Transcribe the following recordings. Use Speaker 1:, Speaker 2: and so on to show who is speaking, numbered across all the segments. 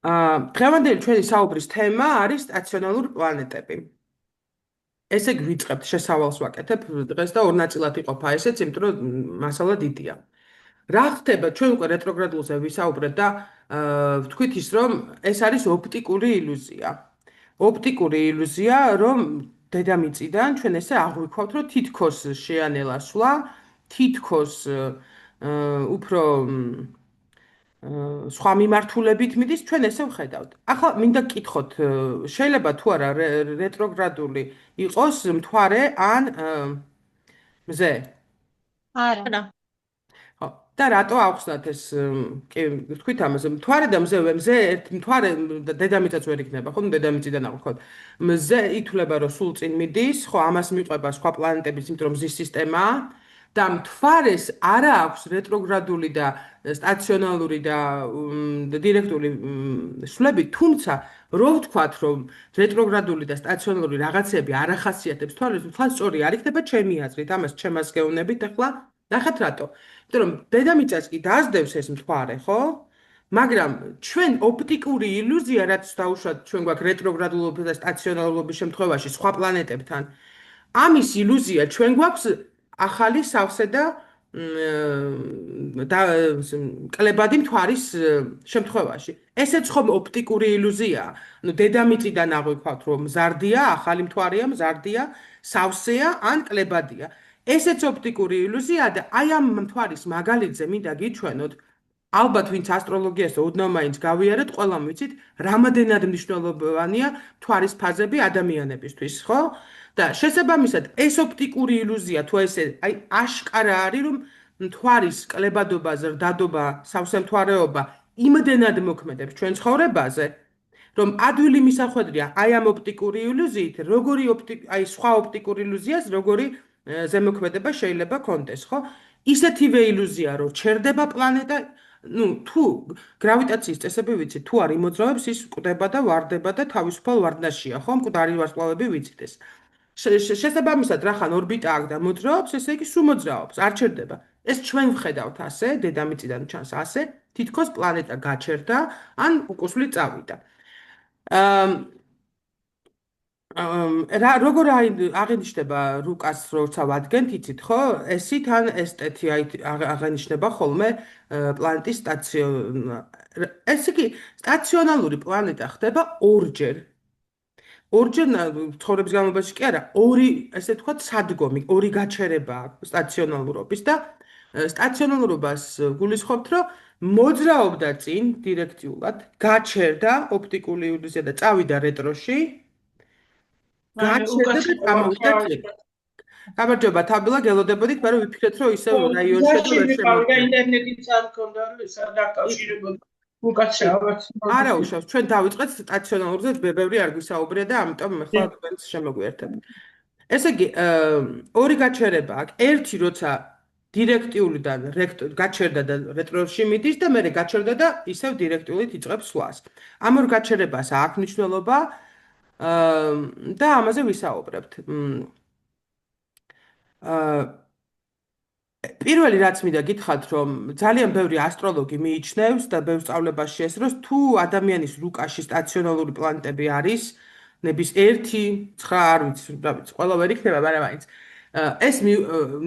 Speaker 1: დღევანდელი ჩვენი საუბრის თემა არის სტაციონალური პლანეტები. ესე იგი ვიწყებთ შესავალს ვაკეთებ დღეს და ორ ნაწილად იყოფა ესეც, იმიტომ რომ მასალა დიდია. რა ხდება ჩვენ უკვე რეტროგრადულზე ვისაუბრეთ და ვთქვით ის რომ ეს არის ოპტიკური ილუზია. ოპტიკური ილუზია, რომ დედამიწიდან ჩვენ ესე აღვიქვავთ, რომ თითქოს შეანელა სვლა, თითქოს უფრო სხვა მიმართულებით მიდის, ჩვენ ესე ვხედავთ. ახლა მინდა გკითხოთ, შეიძლება თუ არა რეტროგრადული იყოს მთვარე ან მზე?
Speaker 2: არა.
Speaker 1: ხო, და რატო ახსნათ ეს კი ვთქვით ამაზე, მთვარე და მზე, მზე ერთ მთვარე დედამიწაც ვერ იქნება, ხო, დედამიწიდან აღვქოთ. მზე ითვლება, რომ სულ წინ მიდის, ხო, ამას მიყვება სხვა პლანეტების, იმიტომ რომ მზის სისტემაა. და მთვარეს არა აქვს რეტროგრადული და სტაციონალური და დირექტული სვლები, თუმცა რო ვთქვათ, რომ რეტროგრადული და სტაციონალური რაღაცები არ ახასიათებს თვალს, თვალს სწორი არ იქნება ჩემი აზრით, ამას ჩემას გეუბნებით ახლა. ნახეთ რატო? იმიტომ რომ დედამიწას კი დაასდევს ეს მთვარე, ხო? მაგრამ ჩვენ ოპტიკური ილუზია, რაც დაუშვათ ჩვენ გვაქვს რეტროგრადულობის და სტაციონარულობის შემთხვევაში სხვა პლანეტებთან, ამის ილუზია ჩვენ გვაქვს ახალი სავსე და და კლებადი მთვარის შემთხვევაში. ესეც ხომ ოპტიკური ილუზიაა. ნუ დედამიწიდან აღვიქვათ, რომ მზარდია, ახალი მთვარეა, მზარდია, სავსეა ან კლებადია. ესეც ოპტიკური ილუზიაა და აი ამ მთვარის მაგალითზე მინდა გიჩვენოთ, ალბათ ვინც ასტროლოგიას ოდნავ მაინც გავიარეთ, ყველამ ვიცით, რამოდენად მნიშვნელოვანია მთვარის ფაზები ადამიანებისთვის, ხო? და შესაბამისად, ეს ოპტიკური ილუზია თუ ესე, აი აშკარა არის, რომ მთვარის კლებადობა, ზრდადობა, სავსემთვარეობა იმდენად მოქმედებს ჩვენ ცხოვრებაზე, რომ ადვილი მისახვედრია აი ამ ოპტიკური ილუზიით, აი სხვა ოპტიკური ილუზიას, როგორი ზემოქმედება შეიძლება კონდეს, ხო? ისეთივე ილუზია, რომ ჩერდება პლანეტა, ну, თუ გრავიტაციის წესები ვიცით, თუ არ იმოძრავებს, ის კვდება და ვარდება და თავისუფალ ვარდნაშია, ხო? მკვდარი ვარსკვლავები ვიცით ეს. შესაბამისად, რახან ორბიტა აქვს და მოძრაობს, ესე იგი სულ მოძრაობს, არ ჩერდება. ეს ჩვენ ვხედავთ ასე, დედამიწიდან ჩანს ასე, თითქოს პლანეტა გაჩერდა, ან უკუსლი წავიდა. როგორ აღინიშნება რუკას როცა ვადგენთ, იცით ხო? ესით ან ესტეთი აღინიშნება ხოლმე პლანეტის ეს იგი სტაციონალური პლანეტა ხდება ორჯერ. ორჯერ ცხოვრების განმავლობაში კი არა, ორი, ესე ვთქვათ, სადგომი, ორი გაჩერება აქვს სტაციონალურობის და სტაციონალურობას გულისხმობთ, რომ მოძრაობდა წინ დირექტიულად, გაჩერდა ოპტიკული ილუზია და წავიდა რეტროში, გაჩერდა და წამოვიდა წინ. გამარჯობა, თაბილა, გელოდებოდით, მაგრამ ვიფიქრეთ, რომ ისევ რაიონში და ვერ
Speaker 3: და
Speaker 1: შემოგვიყვება.
Speaker 3: ინტერნეტიც არ მქონდა, რომ ისა დაკავშირებოდა უკაცრავად.
Speaker 1: არა უშავს, ჩვენ დავიწყეთ სტაციონალურზე, ბევრი არ გვისაუბრია და ამიტომ ახლა თქვენს შემოგვიერთებ. ესე იგი, ორი გაჩერება აქვს. ერთი, როცა დირექტიულიდან გაჩერდა და რეტროში მიდის და მეორე გაჩერდა და ისევ დირექტიულით იწყებს სვლას. ამ ორ გაჩერებას აქვს მნიშვნელობა და ამაზე ვისაუბრებთ. პირველი რაც მინდა გითხრათ, რომ ძალიან ბევრი ასტროლოგი მიიჩნევს და ბევრ სწავლებაში ესროს, თუ ადამიანის რუკაში სტაციონალური პლანეტები არის, ნების 1, 9, არ ვიცი, რა ვიცი, ყველა ვერ იქნება, მაგრამ მაინც ეს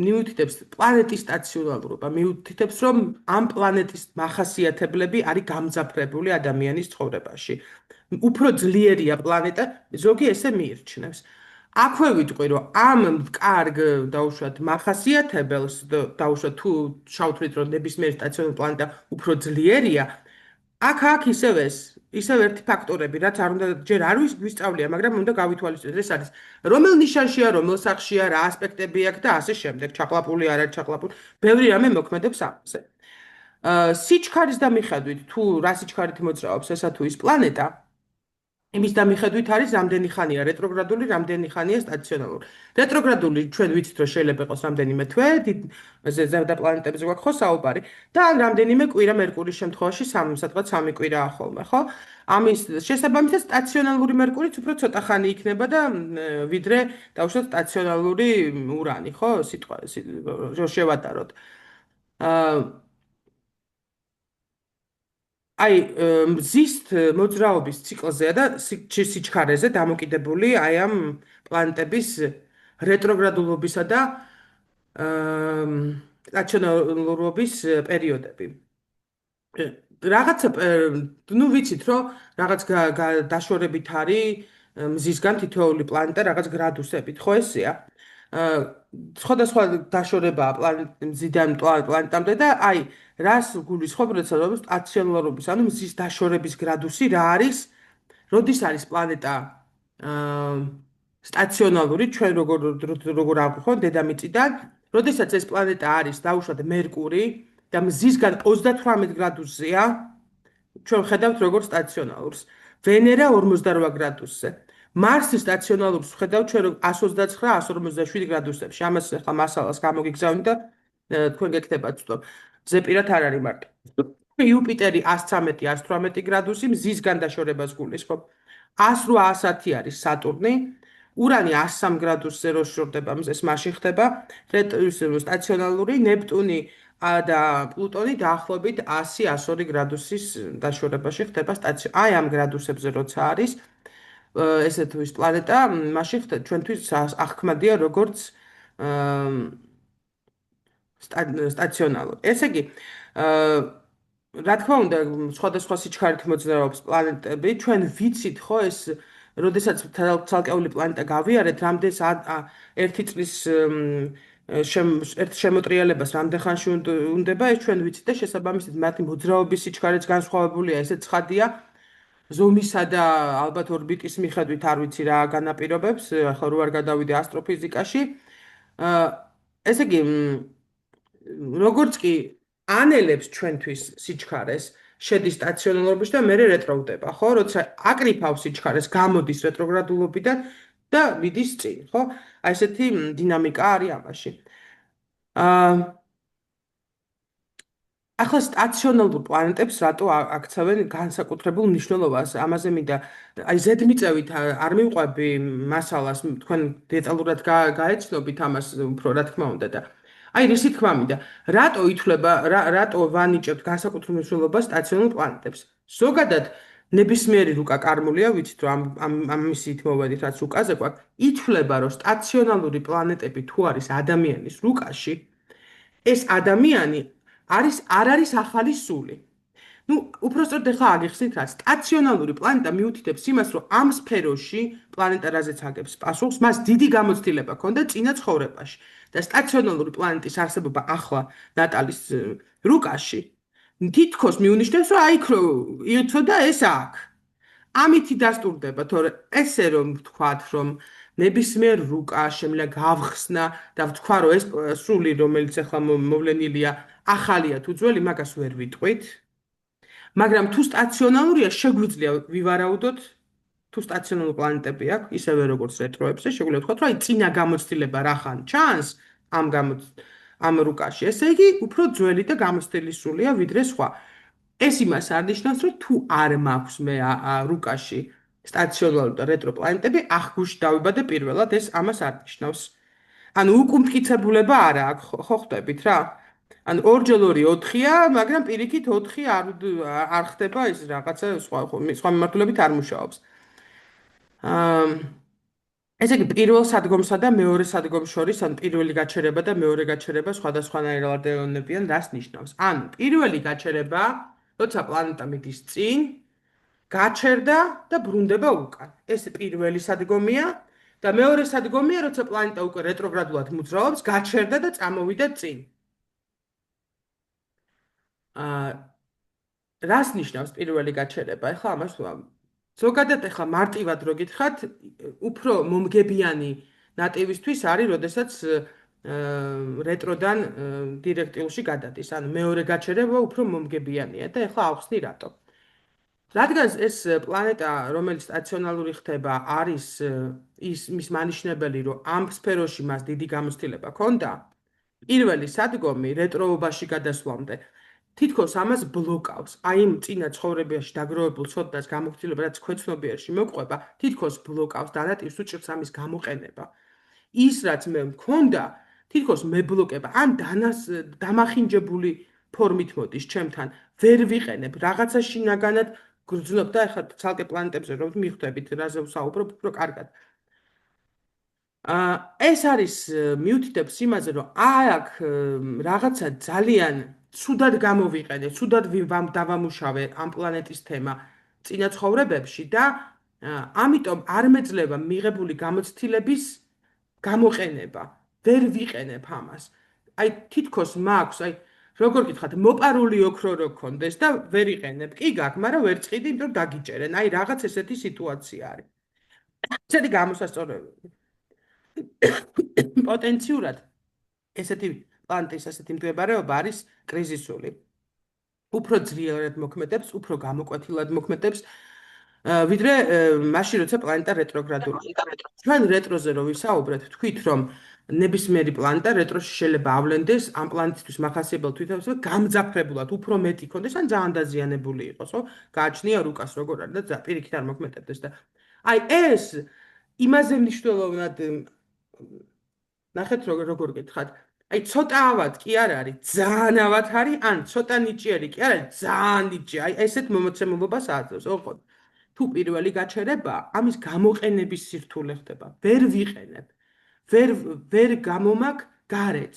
Speaker 1: მიუთითებს პლანეტის სტაციონალურობა, მიუთითებს, რომ ამ პლანეტის მახასიათებლები არის გამძაფრებული ადამიანის ცხოვრებაში. უფრო ძლიერია პლანეტა, ზოგი ესე მიიჩნევს. აქვე ვიტყვი, რომ ამ კარგ დაუშვათ მახასიათებელს დაუშვათ თუ შავთვლით, რომ ნებისმიერი სტაციონარი პლანეტა უფრო ძლიერია, აქ ისევ ერთი ფაქტორები, რაც არ უნდა ჯერ არ ვისწავლია, მაგრამ უნდა გავითვალისწინოთ. ეს არის რომელ ნიშანშია, რომელ სახშია, რა ასპექტები აქვს და ასე შემდეგ, ჩაყლაპული არ არის ჩაყლაპული, ბევრი რამე მოქმედებს ამაზე. სიჩქარის დამიხედვით, თუ რა სიჩქარით მოძრაობს ესა თუ ის პლანეტა, იმის დამიხედვით არის რამდენი ხანია რეტროგრადული, რამდენი ხანია სტაციონალური. რეტროგრადული ჩვენ ვიცით, რომ შეიძლება იყოს რამდენიმე თვე, ზედა პლანეტებზე გვაქვს ხო საუბარი და ან რამდენიმე კვირა მერკურის შემთხვევაში სადღაც 3 კვირაა ხოლმე, ხო? ამის შესაბამისად სტაციონალური მერკურიც უფრო ცოტა ხანი იქნება და ვიდრე დავუშვათ სტაციონალური ურანი, ხო? სიტყვა შევატაროთ. აი მზის მოძრაობის ციკლზეა და სიჩქარეზე დამოკიდებული აი ამ პლანეტების რეტროგრადულობისა და სტაციონარობის პერიოდები. რაღაცა ნუ ვიცით რომ რაღაც დაშორებით არის მზისგან თითოეული პლანეტა რაღაც გრადუსებით, ხო ესეა? სხვადასხვა დაშორებაა მზიდან პლანეტამდე და აი რას გულისხმობ, როცა რომ სტაციონარობის, ანუ მზის დაშორების გრადუსი რა არის, როდის არის პლანეტა სტაციონალური, ჩვენ როგორ აღვხოთ დედამიწიდან, როდესაც ეს პლანეტა არის დაუშვათ მერკური და მზისგან 38 გრადუსზეა, ჩვენ ხედავთ როგორ სტაციონალურს. ვენერა 48 გრადუსზე. მარსი სტაციონალურს ხედავთ ჩვენ 129-157 გრადუსებში. ამას ახლა მასალას გამოგიგზავნით და თქვენ გეკეთებათ ცოტა. ზეპირად არ არის მარტო. იუპიტერი 113-118 გრადუსი მზისგან დაშორებას გულისხმობ. 108-110 არის სატურნი. ურანი 103 გრადუსზე რო შორდება მზეს, მაშინ ხდება სტაციონალური, ნეპტუნი და პლუტონი დაახლოებით 100-102 გრადუსის დაშორებაში ხდება აი ამ გრადუსებზე როცა არის ესე თუ ის პლანეტა, მაშინ ჩვენთვის აღქმადია როგორც სტაციონალური. ესე იგი, რა თქმა უნდა, სხვადასხვა სიჩქარით მოძრაობს პლანეტები, ჩვენ ვიცით ხო ეს როდესაც ცალკეული პლანეტა გავიარეთ, რამდენს ერთი წლის ერთ შემოტრიალებას რამდენ ხანში უნდება, ეს ჩვენ ვიცით და შესაბამისად მათი მოძრაობის სიჩქარეც განსხვავებულია, ესე ცხადია. ზომისა და ალბათ ორბიტის მიხედვით არ ვიცი რა განაპირობებს, ახლა რო არ გადავიდე ასტროფიზიკაში. ესე იგი, როგორც კი ანელებს ჩვენთვის სიჩქარეს, შედის სტაციონარობაში და მერე რეტროგრადდება, ხო? როცა აკრიფავს სიჩქარეს, გამოდის რეტროგრადულობიდან და მიდის წინ, ხო? აი ესეთი დინამიკა არის ამაში. ახლა სტაციონალურ პლანეტებს რატო აქცევენ განსაკუთრებულ მნიშვნელობას? ამაზე მინდა აი ზედმიწევით არ მივყვები მასალას, თქვენ დეტალურად გაეცნობით ამას უფრო რა თქმა უნდა და აი რისი თქმა მინდა, რატო ითვლება, რატო ვანიჭებთ განსაკუთრებულ მნიშვნელობას სტაციონალურ პლანეტებს? ზოგადად ნებისმიერი რუკა კარმულია, ვიცით რომ ამისით მოვედით რაც რუკაზე გვაქვს, ითვლება რომ სტაციონალური პლანეტები თუ არის ადამიანის რუკაში, ეს ადამიანი არ არის ახალი სული. ნუ უпростоრად ახლა აგიხსნით რა, სტაციონალური პლანეტა მიუთითებს იმას, რომ ამ სფეროში პლანეტა რაზეც აგებს პასუხს, მას დიდი გამოცდილება ჰქონდა წინა ცხოვრებაში. და სტაციონალური პლანეტის არსებობა ახლა ნატალის რუკაში თითქოს მიუნიშნებს, რომ აი იქ რო იცოდა ეს აქ. ამითი დასტურდება, თორე ესე რომ ვთქვათ, რომ ნებისმიერ რუკა შემიძლია გავხსნა და ვთქვა, რომ ეს სული, რომელიც ახლა მოვლენილია, ახალია თუ ძველი, მაგას ვერ ვიტყვით. მაგრამ თუ სტაციონალურია, შეგვიძლია ვივარაუდოთ, თუ სტაციონალური პლანეტები აქვს, ისევე როგორც რეტროებზე, შეგვიძლია ვთქვათ, რომ აი წინა გამოცდილება რახან ჩანს ამ რუკაში, ესე იგი, უფრო ძველი და გამოცდილი სულია ვიდრე სხვა. ეს იმას არ ნიშნავს, რომ თუ არ მაქვს მე რუკაში სტაციონალური და რეტრო პლანეტები, ახგუში დავიბადე პირველად, ეს ამას არ ნიშნავს. ანუ უკუმტკიცებულება არა აქვს, ხო ხვდებით რა? ანუ 2x2 4-ია, მაგრამ პირიქით 4 არ ხდება ის რაღაცა სხვა მიმართულებით არ მუშაობს. ესე იგი, პირველ სადგომსა და მეორე სადგომს შორის, ან პირველი გაჩერება და მეორე გაჩერება სხვადასხვანაირად ეონებიან, რას ნიშნავს? ანუ პირველი გაჩერება, როცა პლანეტა მიდის წინ, გაჩერდა და ბრუნდება უკან. ეს პირველი სადგომია და მეორე სადგომია, როცა პლანეტა უკვე რეტროგრადულად მოძრაობს, გაჩერდა და წამოვიდა წინ. რას ნიშნავს პირველი გაჩერება? ეხლა ამას ზოგადად ეხლა მარტივად რო გითხრათ, უფრო მომგებიანი ნატივისთვის არის, როდესაც რეტროდან დირექტიულში გადადის. ანუ მეორე გაჩერება უფრო მომგებიანია და ეხლა ავხსნი რატო. რადგან ეს პლანეტა, რომელიც სტაციონალური ხდება, არის მის მანიშნებელი, რომ ამ სფეროში მას დიდი გამოცდილება ჰქონდა, პირველი სადგომი რეტროობაში გადასვლამდე თითქოს ამას ბლოკავს. აი იმ წინა ცხოვრებაში დაგროვებულ ცოდნას გამოცდილება, რაც ქვეცნობიერში მოყვება, თითქოს ბლოკავს და ნატივს უჭირს ამის გამოყენება. ის რაც მე მქონდა, თითქოს მებლოკება, ან დამახინჯებული ფორმით მოდის ჩემთან, ვერ ვიყენებ, რაღაცა შინაგანად გრძნობ და ეხლა ცალკე პლანეტებზე რომ მიხვდებით, რაზე ვსაუბრობ, უფრო კარგად. ეს არის მიუთითებს იმაზე, რომ აქ რაღაცა ძალიან ცუდად გამოვიყენე, ცუდად დავამუშავე ამ პლანეტის თემა წინა ცხოვრებებში და ამიტომ არ მეძლევა მიღებული გამოცდილების გამოყენება. ვერ ვიყენებ ამას. აი თითქოს მაქვს, აი როგორ გითხრათ, მოპარული ოქრო რო გქონდეს და ვერ იყენებ. კი გაქვს, მაგრამ ვერ წყიდი, იმიტომ რომ დაგიჭერენ. აი რაღაც ესეთი სიტუაცია არის. ესეთი გამოსასწორებელი. პოტენციურად ესეთი პლანეტის ესეთი მდებარეობა არის კრიზისული. უფრო ძლიერად მოქმედებს, უფრო გამოკვეთილად მოქმედებს, ვიდრე მაშინ როცა პლანეტა რეტროგრადულია. ჩვენ რეტროზე რო ვისაუბრეთ, თქვით რომ ნებისმიერი პლანეტა რეტროში შეიძლება ავლენდეს ამ პლანეტისთვის მახასიებელ თვითმფრინავს გამძაფრებულად, უფრო მეტი ქონდეს ან ძალიან დაზიანებული იყოს, ხო? გააჩნია რუკას როგორ არის და პირიქით არ მოქმედებდეს და აი ეს იმაზე მნიშვნელოვნად ნახეთ როგორ გითხათ. აი ცოტაავად კი არ არის, ძალიან ავად არის, ან ცოტა ნიჭიერი კი არ არის, ძალიან ნიჭი. აი ესეთ მომოცემულობას აძლევს, ოღონდ თუ პირველი გაჩერება, ამის გამოყენების სირთულე ხდება. ვერ ვიყენებ. ვერ გამომაქ გარეთ.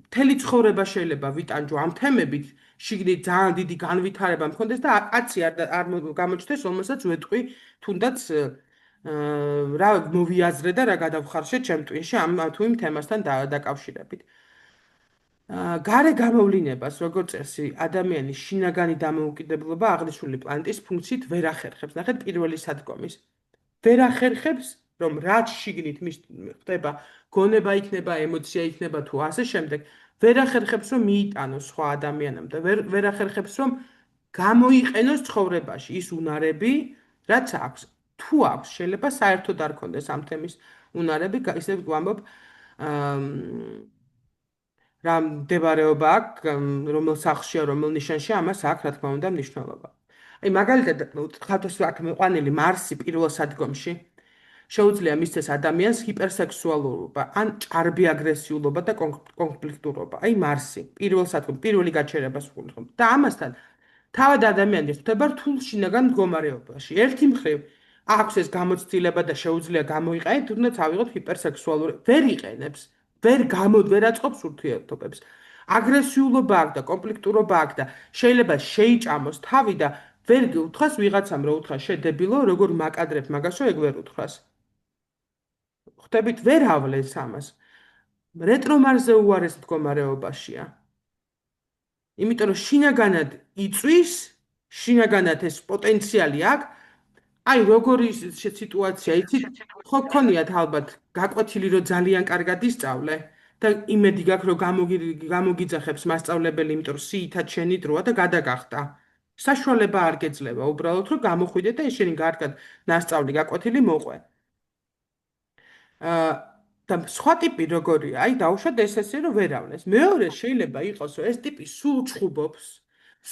Speaker 1: მთელი ცხოვრება შეიძლება ვიტანჯო ამ თემებით, შიგნით ძალიან დიდი განვითარება მქონდეს და კაცი არ გამოჩნდეს, რომელსაც ვეტყვი თუნდაც რა მოვიაზრე და რა გადავხარშე ჩემ ტვინში ამ თუ იმ თემასთან დაკავშირებით. გარე გამოვლინებას, როგორც წესი, ადამიანის შინაგანი დამოუკიდებლობა აღნიშნული პლანეტის ფუნქციით ვერ ახერხებს. ნახეთ პირველი სადგომის. ვერ ახერხებს, რომ რაც შიგნით ხდება, გონება იქნება, ემოცია იქნება თუ ასე შემდეგ, ვერ ახერხებს, რომ მიიტანოს სხვა ადამიანამდე, ვერ ახერხებს, რომ გამოიყენოს ცხოვრებაში ის უნარები, რაც აქვს. თუ აქვს, შეიძლება საერთოდ არ ქონდეს ამ თემის უნარები, ისე ვამბობ, რა მდებარეობა აქვს, რომელ სახლშია, რომელ ნიშანშია, ამას აქვს, რა თქმა უნდა, მნიშვნელობა. აი მაგალითად, ხათოს აქ მეყვანილი მარსი პირველ სადგომში შეუძლია მისცეს ადამიანს ჰიპერსექსუალურობა, ან ჭარბი აგრესიულობა და კონფლიქტურობა. აი მარსი, პირველ სადგომში, პირველი გაჩერებას ვუყურებ. და ამასთან თავად ადამიანი ხდება რთულ შინაგან მდგომარეობაში. ერთი მხრივ აქვს ეს გამოცდილება და შეუძლია გამოიყენოს, თუნდაც ავიღოთ ჰიპერსექსუალური, ვერ იყენებს. ვერ აწყობს ურთიერთობებს. აგრესიულობა აქვს და კონფლიქტურობა აქვს და შეიძლება შეიჭამოს თავი და ვერ უთხრას ვიღაცამ რო უთხრა შედებილო, როგორ მაკადრებ მაგასო ეგ ვერ უთხრას. ხვდებით, ვერ ავლენს ამას. რეტრომარზე უარეს მდგომარეობაშია. იმიტომ რომ შინაგანად იწვის, შინაგანად ეს პოტენციალი აქვს. აი როგორი სიტუაცია, იცით, ხო გქონიათ ალბათ გაკვეთილი რომ ძალიან კარგად ისწავლე და იმედი გაქვს რომ გამოგიძახებს მასწავლებელი, იმიტომ რომ სიითად შენი დროა და გადაგახტა. საშუალება არ გეძლევა უბრალოდ რომ გამოხვიდე და შენი კარგად ნასწავლი გაკვეთილი მოყვე. და სხვა ტიპი როგორია? აი დავუშვათ ესე რომ ვერ ავლენს. მეორე შეიძლება იყოს რომ ეს ტიპი სულ ჩხუბობს,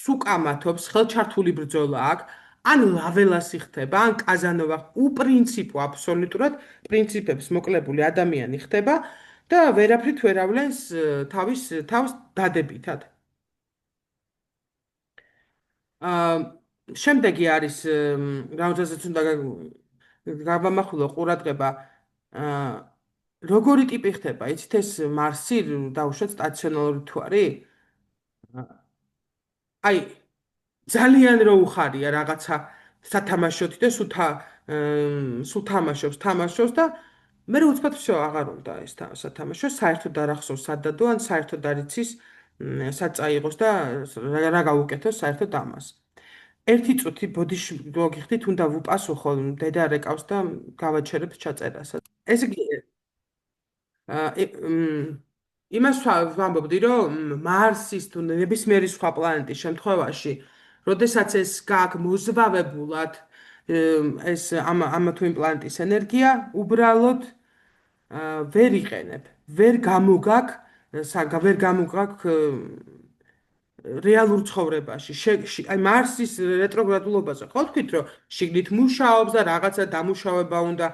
Speaker 1: სუკამათობს, ხელჩართული ბრძოლა აქვს. ან ლაველასი ხდება, ან კაზანოვა, უპრინციპო აბსოლუტურად პრინციპებს მოკლებული ადამიანი ხდება და ვერაფრით ვერ ავლენს თავს დადებითად. შემდეგი არის რამოდენსაც უნდა გავამახვილო ყურადღება, როგორი ტიპი ხდება, იცით ეს მარსი დავუშვათ სტაციონარული თუ არის? აი ძალიან რო უხარია რაღაცა სათამაშოთი და სულ თამაშობს და მე უცბად всё აღარ უნდა ეს სათამაშო, საერთოდ არ ახსოვს სად დადო, ან საერთოდ არ იცის სად წაიღოს და რა გავუკეთოს საერთოდ ამას. ერთი წუთი ბოდიში გოგიხდით, უნდა ვუპასუხო, დედა რეკავს და გავაჩერებ ჩაწერას. ეს იგი იმას ვამბობდი, რომ მარსის თუ ნებისმიერი სხვა პლანეტის შემთხვევაში, როდესაც ეს გაქვს მოზვავებულად, ეს ამ თუ იმ პლანეტის ენერგია, უბრალოდ ვერ იყენებ, ვერ გამოგაქ რეალურ ცხოვრებაში. აი მარსის რეტროგრადულობაზე ხო თქვით, რომ შიგნით მუშაობს და რაღაცა დამუშავება უნდა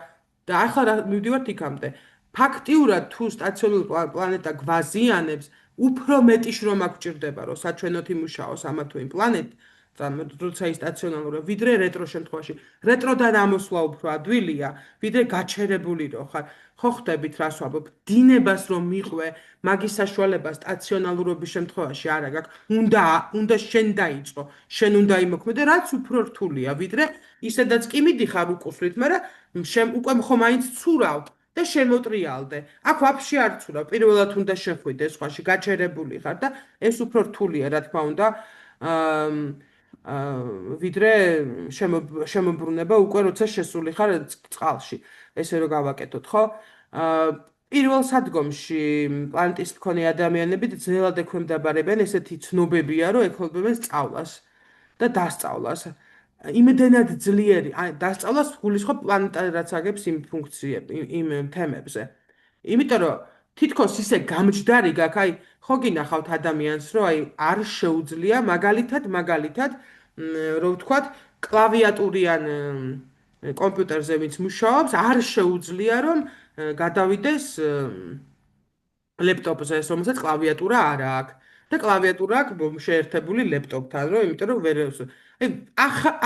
Speaker 1: და ახლა მივდივართ იქამდე. ფაქტიურად თუ სტაციონარული პლანეტა გვაზიანებს, უფრო მეტი შრომა გვჭირდება, რომ საჩვენოთ იმუშაოს ამა თუ იმ პლანეტთან, როცა ის სტაციონარულია, ვიდრე რეტრო შემთხვევაში. რეტროდან ამოსვლა უფრო ადვილია, ვიდრე გაჩერებული რო ხარ. ხო ხვდებით რას ვამბობ? დინებას რომ მიყვე, მაგის საშუალება სტაციონალურობის შემთხვევაში არა გაქვს. უნდა შენ დაიწყო, შენ უნდა იმოქმედე, რაც უფრო რთულია, ვიდრე ისედაც კი მიდიხარ უკუსლით, მაგრამ უკვე ხომ მაინც ცურავ და შემოტრიალდე. აქ ვაფშე არ ცურავ, პირველად უნდა შეხვიდე სხვაში, გაჩერებული ხარ და ეს უფრო რთულია, რა თქმა უნდა. ვიდრე შემოbrუნება უკვე როცა შესული ხარ წყალში. ესე რომ გავაკეთოთ, ხო? პირველ სადგომში პლანეტის მქონე ადამიანები ძნელად ექვემდებარებიან ესეთი ცნობებია, რომ ეხმარებიან სწავლას და დასწავლას. იმდენად ძლიერი, დასწავლას გულისხმობ პლანეტა რაც აგებს იმ ფუნქციებს, იმ თემებზე. იმიტომ რომ თითქოს ისე გამჯდარი გაქვს, აი, ხო გინახავთ ადამიანს, რომ აი არ შეუძლია მაგალითად, რო ვთქვათ, კლავიატურიან კომპიუტერზე ვინც მუშაობს, არ შეუძლია რომ გადავიდეს ლეპტოპზე, რომელსაც კლავიატურა არ აქვს. და კლავიატურა აქვს შეერთებული ლეპტოპთან, რომ იმიტომ რომ ვერ აი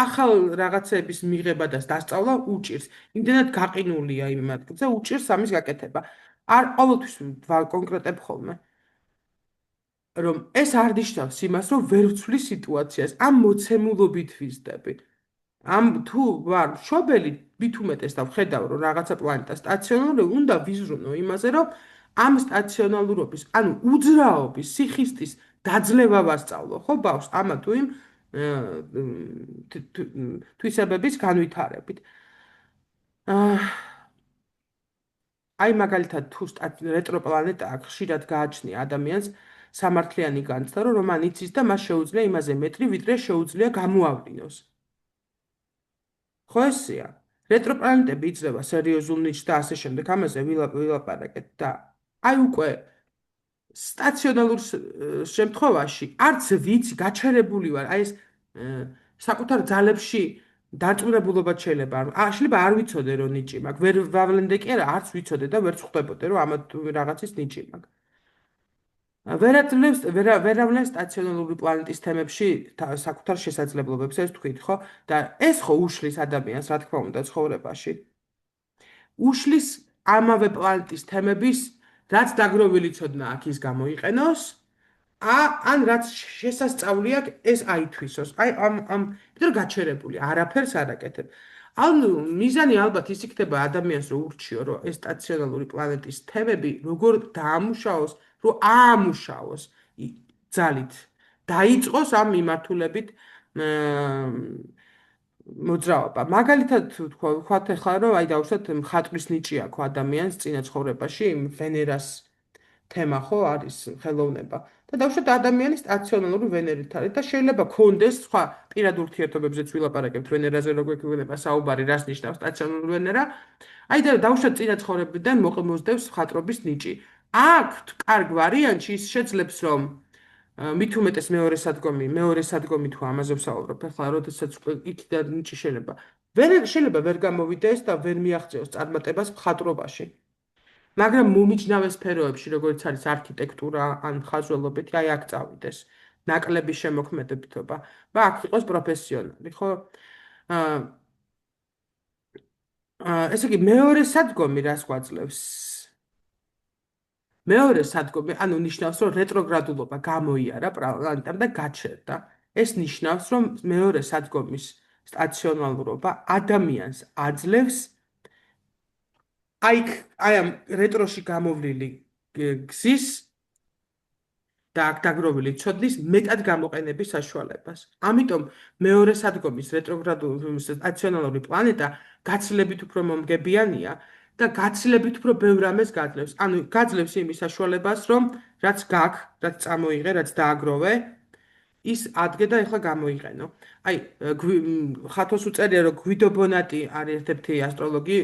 Speaker 1: ახალ რაღაცების მიღება და დასწავლა უჭირს. იმდენად გაყინულია იმ მათგზე, უჭირს ამის გაკეთება. არ ყოველთვის ვაკონკრეტებ ხოლმე. რომ ეს არ ნიშნავს იმას, რომ ვერ ვცვლი სიტუაციას, ამ მოცემულობით ვიზდები. ამ თუ ვარ მშობელი, მით უმეტეს და ვხედავ, რომ რაღაცა პლანეტა სტაციონარული, უნდა ვიზრუნო იმაზე, რომ ამ სტაციონალურობის, ანუ უძრაობის, სიხისტის დაძლევა ვასწავლო, ხო ბავშვს, ამა თუ იმ თვისებების განვითარებით. აი მაგალითად თუ რეტროპლანეტა აქ ხშირად გააჩნია ადამიანს სამართლიანი განცდა, რომ მან იცის და მას შეუძლია იმაზე მეტრი, ვიდრე შეუძლია გამოავლინოს. ხო ესეა. რეტროპლანეტები იძლევა სერიოზულ ნიჭს და ასე შემდეგ, ამაზე ვილაპარაკეთ და აი უკვე სტაციონალურ შემთხვევაში არც ვიცი, გაჩერებული ვარ, აი ეს საკუთარ ძალებში დარწმუნებულობა შეიძლება არ ვიცოდე რომ ნიჭი მაქვს, ვერ ვავლენდე კი არა, არც ვიცოდე და ვერ ვხვდებოდე რომ ამ რაღაცის ნიჭი მაქვს. ვერავლენ სტაციონალური პლანეტის თემებში საკუთარ შესაძლებლობებს ეს თქვით, ხო? და ეს ხო უშლის ადამიანს, რა თქმა უნდა, ცხოვრებაში. უშლის ამავე პლანეტის თემების, რაც დაგროვილი ცოდნა აქ ის გამოიყენოს, ან რაც შესასწავლი აქვს, ეს აითვისოს. აი იმიტომ გაჩერებული, არაფერს არ აკეთებ. ანუ მიზანი ალბათ ის იქნება ადამიანს რომ ურჩიო, რომ ეს სტაციონალური პლანეტის თემები როგორ დაამუშავოს, რომ აამუშავოს ძალით. დაიწყოს ამ მიმართულებით მოძრაობა. მაგალითად ვთქვათ ახლა, რომ აი დავუშვათ მხატვრის ნიჭი აქვს ადამიანს წინა ცხოვრებაში, ვენერას თემა ხო არის ხელოვნება. და დავუშვათ ადამიანის სტაციონალური ვენერით არის და შეიძლება კონდეს სხვა პირად ურთიერთობებზეც ვილაპარაკებთ ვენერაზე როგორ გვექნება საუბარი, რას ნიშნავს სტაციონალური ვენერა. აი და დავუშვათ წინა ცხოვრებიდან მოსდევს მხატვრობის ნიჭი. აქ კარგ ვარიანტში ის შეძლებს რომ მით უმეტეს მეორე სადგომი თუ ამაზე ვსაუბრობ ახლა როდესაც იქიდან ნიჭი შეიძლება ვერ გამოვიდეს და ვერ მიაღწიოს წარმატებას მხატვრობაში. მაგრამ მომიჯნავე სფეროებში, როგორც არის არქიტექტურა ან ხაზველობეთი, აი აქ წავიდეს. ნაკლები შემოქმედებითობა. და აქ იყოს პროფესიონალი, ხო? ესე იგი მეორე სადგომი რას გვაძლევს? მეორე სადგომი, ანუ ნიშნავს, რომ რეტროგრადულობა გამოიარა პლანეტამ და გაჩერდა. ეს ნიშნავს, რომ მეორე სადგომის სტაციონალურობა ადამიანს აძლევს აი ამ რეტროში გამოვლილი გზის და აქ დაგროვილი ცოდნის მეტად გამოყენების საშუალებას. ამიტომ მეორე სადგომის რეტროგრადული სტაციონალური პლანეტა გაცილებით უფრო მომგებიანია და გაცილებით უფრო ბევრ რამეს გაძლევს. ანუ გაძლევს იმის საშუალებას, რომ რაც გაქვს, რაც წამოიღე, რაც დააგროვე, ის ადგე და ეხლა გამოიყენო. აი, ხათოს უწერია, რომ გვიდო ბონატი არის ერთ-ერთი ასტროლოგი,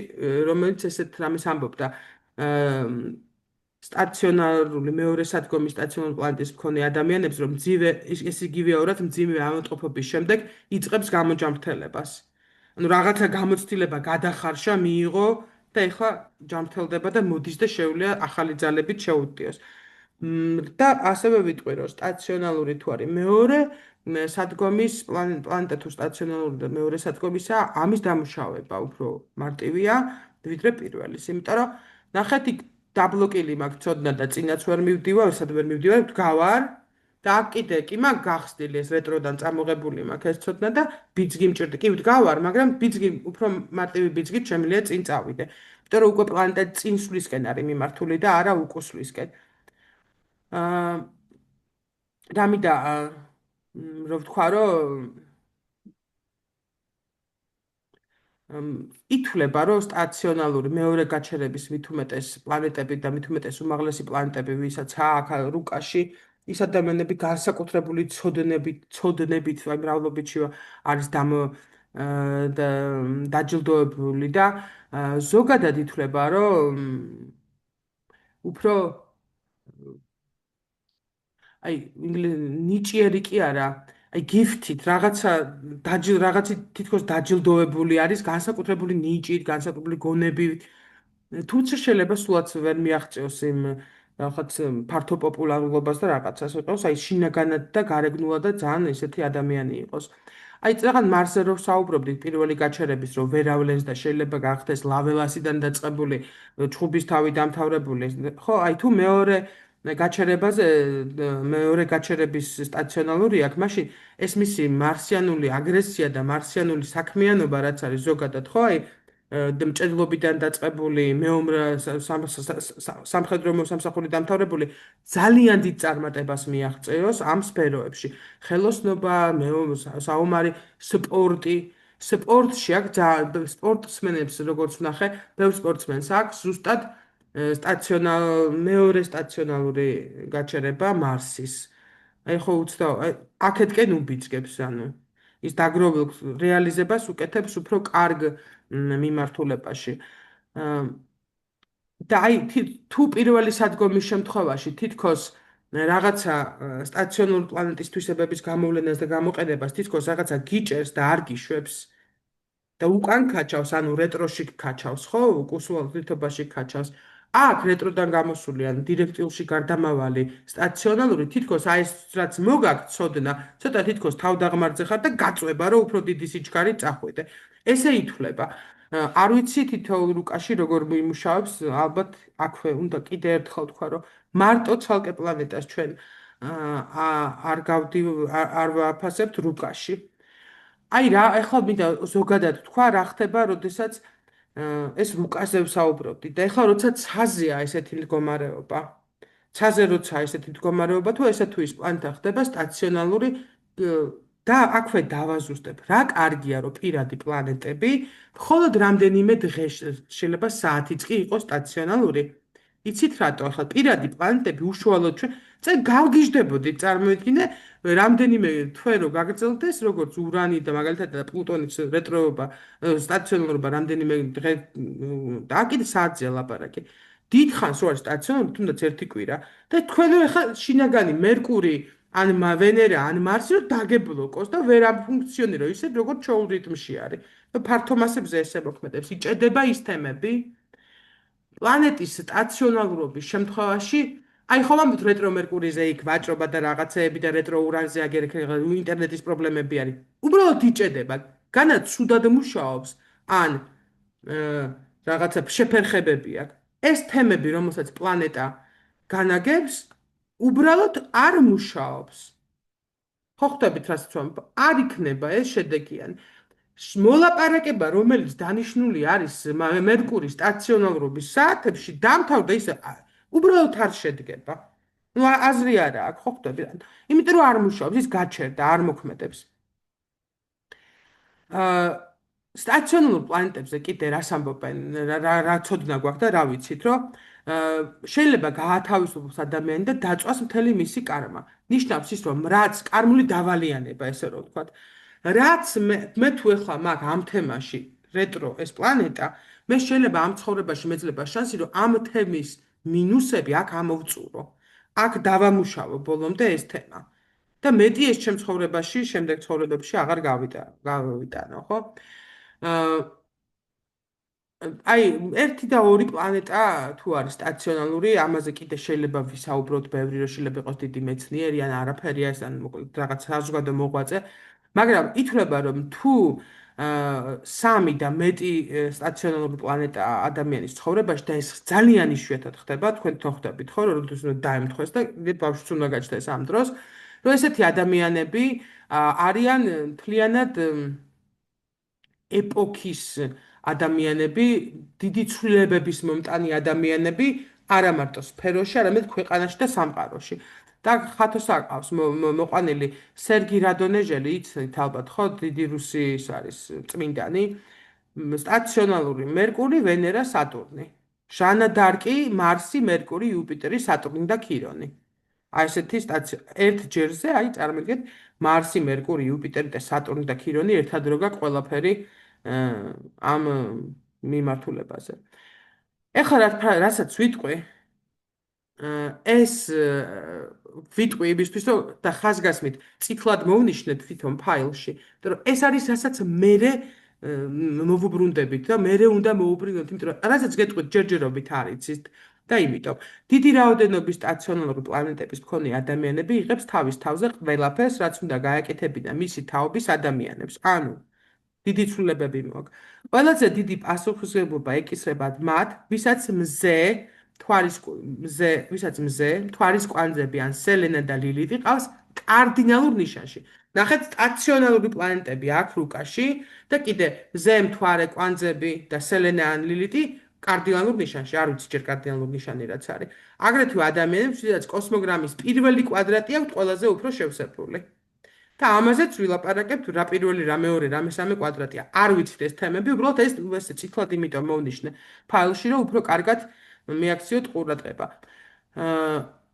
Speaker 1: რომელიც ესეთ რამეს ამბობდა. სტაციონარული მეორე სადგომის სტაციონარული პლანეტის მქონე ადამიანებს, რომ ეს იგივეაურად მძიმე ავადმყოფობის შემდეგ იწყებს გამოჯამრთელებას. ანუ რაღაცა გამოცდილება გადახარშა, მიიღო და ეხლა ჯამრთელდება და მოდის და შეუძლია ახალი ძალებით შეუტიოს. და ასევე ვიტყვი, რომ სტაციონალური თუ არის მეორე სადგომის პლანეტა თუ სტაციონალური და მეორე სადგომისა, ამის დამუშავება უფრო მარტივია, ვიდრე პირველის. იმიტომ რომ ნახეთ, იქ დაბლოკილი მაქვს ცოდნა და წინაც ვერ მივდივარ, ვერსად ვერ მივდივარ, ვდგავარ და აქ კიდე კი მაქვს გახსნილი ეს რეტროდან წამოღებული მაქვს ეს ცოდნა და ბიძგი მჭირდა. კი ვდგავარ, მაგრამ ბიძგი უფრო მარტივი ბიძგით შემიძლია წინ წავიდე. იმიტომ რომ უკვე პლანეტა წინსვლისკენ არის მიმართული და არა უკუსვლისკენ. დამიდა რომ ვთქვა, რომ ითვლება, რომ სტაციონალური მეორე გაჩერების მით უმეტეს პლანეტები და მით უმეტეს უმაღლესი პლანეტები, ვისაც აქ რუკაში, ის ადამიანები განსაკუთრებული ცოდნებით, აი მრავლობითში არის დაჯილდოებული და ზოგადად ითვლება, რომ უფრო აი ნიჭიერი კი არა, აი გიფთით რაღაცით თითქოს დაჯილდოებული არის, განსაკუთრებული ნიჭით, განსაკუთრებული გონებით. თუმცა შეიძლება სულაც ვერ მიაღწიოს იმ რაღაც ფართო პოპულარულობას და რაღაცას იყოს, აი შინაგანად და გარეგნულად და ძალიან ესეთი ადამიანი იყოს. აი რაღაც მარსზე რო საუბრობდით პირველი გაჩერების, რომ ვერავლენს და შეიძლება გახდეს ლაველასიდან დაწყებული ჩხუბის თავი დამთავრებული, ხო, აი თუ მეორე გაჩერების სტაციონალური აქვს, მაშინ ეს მისი მარსიანული აგრესია და მარსიანული საქმიანობა რაც არის ზოგადად, ხო, აი მჭედლობიდან დაწყებული სამხედრო მოსამსახური დამთავრებული ძალიან დიდ წარმატებას მიაღწევს ამ სფეროებში. ხელოსნობა, საომარი, სპორტი. სპორტში აქ სპორტსმენებს როგორც ვნახე, ბევრ სპორტსმენს აქვს ზუსტად მეორე სტაციონალური გაჩერება მარსის. აი ხო უცდაო, აქეთკენ უბიძგებს, ანუ ის დაგროვილ რეალიზებას უკეთებს უფრო კარგ მიმართულებაში. და აი თუ პირველი სადგომის შემთხვევაში თითქოს რაღაცა სტაციონური პლანეტის თვისებების გამოვლენას და გამოყენებას თითქოს რაღაცა გიჭერს და არ გიშვებს და უკან ქაჩავს, ანუ რეტროში ქაჩავს, ხო, უკუსვლელობაში ქაჩავს. აქ რეტროდან გამოსული, ან დირექტილში გარდამავალი სტაციონალური თითქოს აი ეს რაც მოგაქვს ცოდნა, ცოტა თითქოს თავდაღმართზე ხარ და გაწვება, რომ უფრო დიდი სიჩქარე წახვიდე. ესე ითვლება. არ ვიცი თითოეულ რუკაში როგორ მიმუშავებს, ალბათ აქვე უნდა კიდე ერთხელ თქვა, რომ მარტო ცალკე პლანეტას ჩვენ არ ვაფასებთ რუკაში. აი რა, ეხლა მინდა ზოგადად თქვა, რა ხდება, როდესაც ეს რუკაზე ვსაუბრობდი და ეხლა როცა ცაზეა ესეთი მდგომარეობა. ცაზე როცა ესეთი მდგომარეობა, თუ ესა თუ ის პლანეტა ხდება სტაციონალური და აქვე დავაზუსტებ. რა კარგია, რომ პირადი პლანეტები მხოლოდ რამდენიმე დღე შეიძლება საათიც კი იყოს სტაციონალური. იცით რატო? ახლა პირადი პლანეტები უშუალოდ ჩვენ გავგიჟდებოდით, წარმოიდგინე, რამდენიმე თვე რო გაგრძელდეს, როგორც ურანი და მაგალითად პლუტონის რეტროობა, სტაციონარობა რამდენიმე დღე და კიდე საათზეა ლაპარაკი. დიდხანს რო არის სტაციონარული, თუნდაც ერთი კვირა და თქვენო ახლა შინაგანი მერკური ან ვენერა ან მარსი რო დაგებლოკოს და ვერ აფუნქციონირებს ისე როგორც ჩვეულ რიტმში არის. ფართო მასებზე ესე მოქმედებს, იჭედება ის თემები. პლანეტის სტაციონალურობის შემთხვევაში, აი ხომ ამბობთ რეტრო მერკურიზე იქ ვაჭრობა და რაღაცეები და რეტრო ურანზე აგერ ინტერნეტის პრობლემები არის. უბრალოდ იჭედება, განაც ცუდად მუშაობს, ან რაღაცა შეფერხებები აქვს. ეს თემები, რომელსაც პლანეტა განაგებს, უბრალოდ არ მუშაობს. ხო ხვდებით რასაც ვამბობ? არ იქნება ეს შედეგიანი. მოლაპარაკება, რომელიც დანიშნული არის მერკურის სტაციონალურობის საათებში, დამთავრდა ისე უბრალოდ არ შედგება. ნუ აზრი არა აქვს, ხო ხვდებით? იმიტომ რომ არ მუშაობს, ის გაჩერდა, არ მოქმედებს. სტაციონალურ პლანეტებზე კიდე რას ამბობენ, რა ცოდნა გვაქვს და რა ვიცით, რომ შეიძლება გაათავისუფლოს ადამიანი და დაწვას მთელი მისი კარმა. ნიშნავს ის, რომ რაც კარმული დავალიანება, ესე რომ ვთქვათ, რაც მე თუ ეხლა მაგ ამ თემაში რეტრო ეს პლანეტა, მე შეიძლება ამ ცხოვრებაში მეძლება შანსი, რომ ამ თემის მინუსები აქ ამოვწურო. აქ დავამუშავო ბოლომდე ეს თემა. და მეტი ეს ჩემ ცხოვრებაში, შემდეგ ცხოვრებებში აღარ გავიტანო, ხო? აი, ერთი და ორი პლანეტა თუ არის სტაციონალური, ამაზე კიდე შეიძლება ვისაუბროთ, ბევრი რომ შეიძლება იყოს დიდი მეცნიერი ან არაფერი ეს ან მოკლედ რაღაც საზოგადო მოღვაწე, მაგრამ ითვლება რომ თუ სამი და მეტი სტაციონალური პლანეტა ადამიანის ცხოვრებაში და ეს ძალიან იშვიათად ხდება, თქვენ ხვდებით ხო, რომ როდესაც უნდა დაემთხვეს და ბავშვს უნდა გაჩნდეს ამ დროს, რომ ესეთი ადამიანები არიან მთლიანად ეპოქის ადამიანები, დიდი ცვლილებების მომტანი ადამიანები, არა მარტო სფეროში, არამედ ქვეყანაში და სამყაროში. და ხათოს აკავს მოყვანილი სერგი რადონეჟელი, იცით ალბათ ხო, დიდი რუსი ის არის წმინდანი, სტაციონალური მერკური, ვენერა, სატურნი. ჟანა დარკი, მარსი, მერკური, იუპიტერი, სატურნი და ქირონი. აი ესეთი ერთ ჯერზე, აი წარმოგიდგენთ, მარსი, მერკური, იუპიტერი და სატურნი და ქირონი ერთად როგა ყველაფერი ამ მიმართულებაზე. ეხლა რასაც ვიტყვი, ეს ვიტყვი იმისთვის, რომ და ხაზგასმით წითლად მოვნიშნეთ თვითონ ფაილში, იმიტომ რომ ეს არის რასაც მერე მოვუბრუნდებით და მერე უნდა მოუბრუნოთ, იმიტომ რომ რასაც გეტყვით ჯერჯერობით არ იცით და იმიტომ დიდი რაოდენობის სტაციონარული პლანეტების მქონე ადამიანები იღებს თავის თავზე ყველაფერს, რაც უნდა გააკეთებინა მისი თაობის ადამიანებს. ანუ დიდი ცვლილებები მოაქვს. ყველაზე დიდი პასუხისმგებლობა ეკისრება მათ, ვისაც მთვარის კვანძები ან სელენა და ლილიტი ყავს კარდინალურ ნიშანში. ნახეთ, სტაციონარული პლანეტები აქ რუკაში და კიდე მზე, მთვარე, კვანძები და სელენა ან ლილიტი კარდინალურ ნიშანში. არ ვიცი ჯერ კარდინალურ ნიშანი რაც არის. აგრეთვე ადამიანებს, ვისაც კოსმოგრამის პირველი კვადრატი აქვს ყველაზე უფრო შევსებული. და ამაზეც ვილაპარაკებთ, რა პირველი, რა მეორე, რა მესამე კვადრატია. არ ვიცით ეს თემები, უბრალოდ ეს წითლად იმიტომ მოვნიშნე ფაილში, რომ უფრო კარგად მიაქციოთ ყურადღება.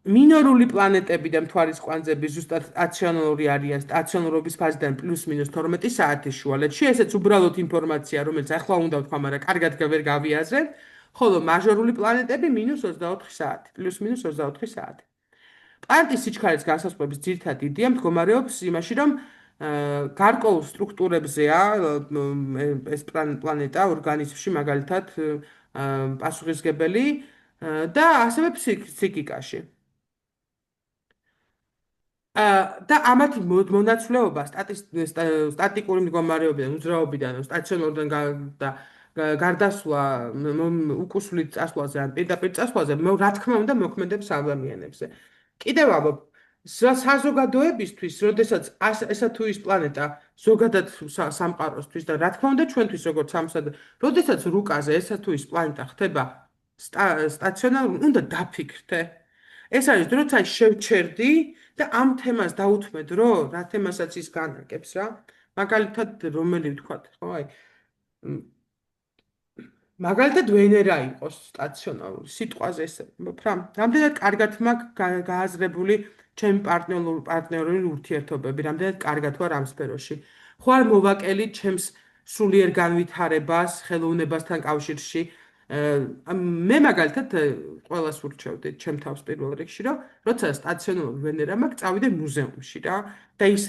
Speaker 1: მინორული პლანეტები და მთვარის კვანძები ზუსტად სტაციონარული არიან სტაციონარობის ფაზიდან პლუს-მინუს 12 საათის შუალედში. ესეც უბრალოდ ინფორმაცია, რომელიც ახლა უნდა ვთქვა, მაგრამ კარგად ვერ გავიაზრებ, ხოლო მაჟორული პლანეტები -24 საათი, პლუს-მინუს 24 საათი. პლანეტის სიჩქარის განსაზღვრების ძირითადი იდეა მდგომარეობს იმაში, რომ გარკვეულ სტრუქტურებზეა ეს პლანეტა ორგანიზმში მაგალითად პასუხისმგებელი და ასევე ფსიქიკაში. და ამათი მონაცვლეობა სტატიკური მდგომარეობიდან, უძრაობიდან, სტაციონარიდან და გარდასვლა უკუსვლით წასვლაზე ან პირდაპირ წასვლაზე, რა თქმა უნდა, მოქმედებს ადამიანებზე. კიდევ ამბობ, საზოგადოებისთვის, როდესაც ესა თუ ის პლანეტა ზოგადად სამყაროსთვის და რა თქმა უნდა ჩვენთვის როგორც სამსად, როდესაც რუკაზე ესა თუ ის პლანეტა ხდება სტაციონარული, უნდა დაფიქრდე. ეს არის დრო, როცა შევჩერდი და ამ თემას დაუთმედ, რომ რა თემასაც ის განაგებს რა. მაგალითად, რომელი ვთქვათ, ხო, აი მაგალითად ვენერა იყოს სტაციონარული სიტყვაზე ესე ვფრამ რამდენად კარგად მაქვს გააზრებული ჩემი პარტნიორული ურთიერთობები რამდენად კარგად ვარ ამ სფეროში ხო არ მოვაკელი ჩემს სულიერ განვითარებას ხელოვნებასთან კავშირში მე მაგალითად ყველას ვურჩევდი ჩემ თავს პირველ რიგში რომ როცა სტაციონარული ვენერა მაქვს წავიდე მუზეუმში რა და ის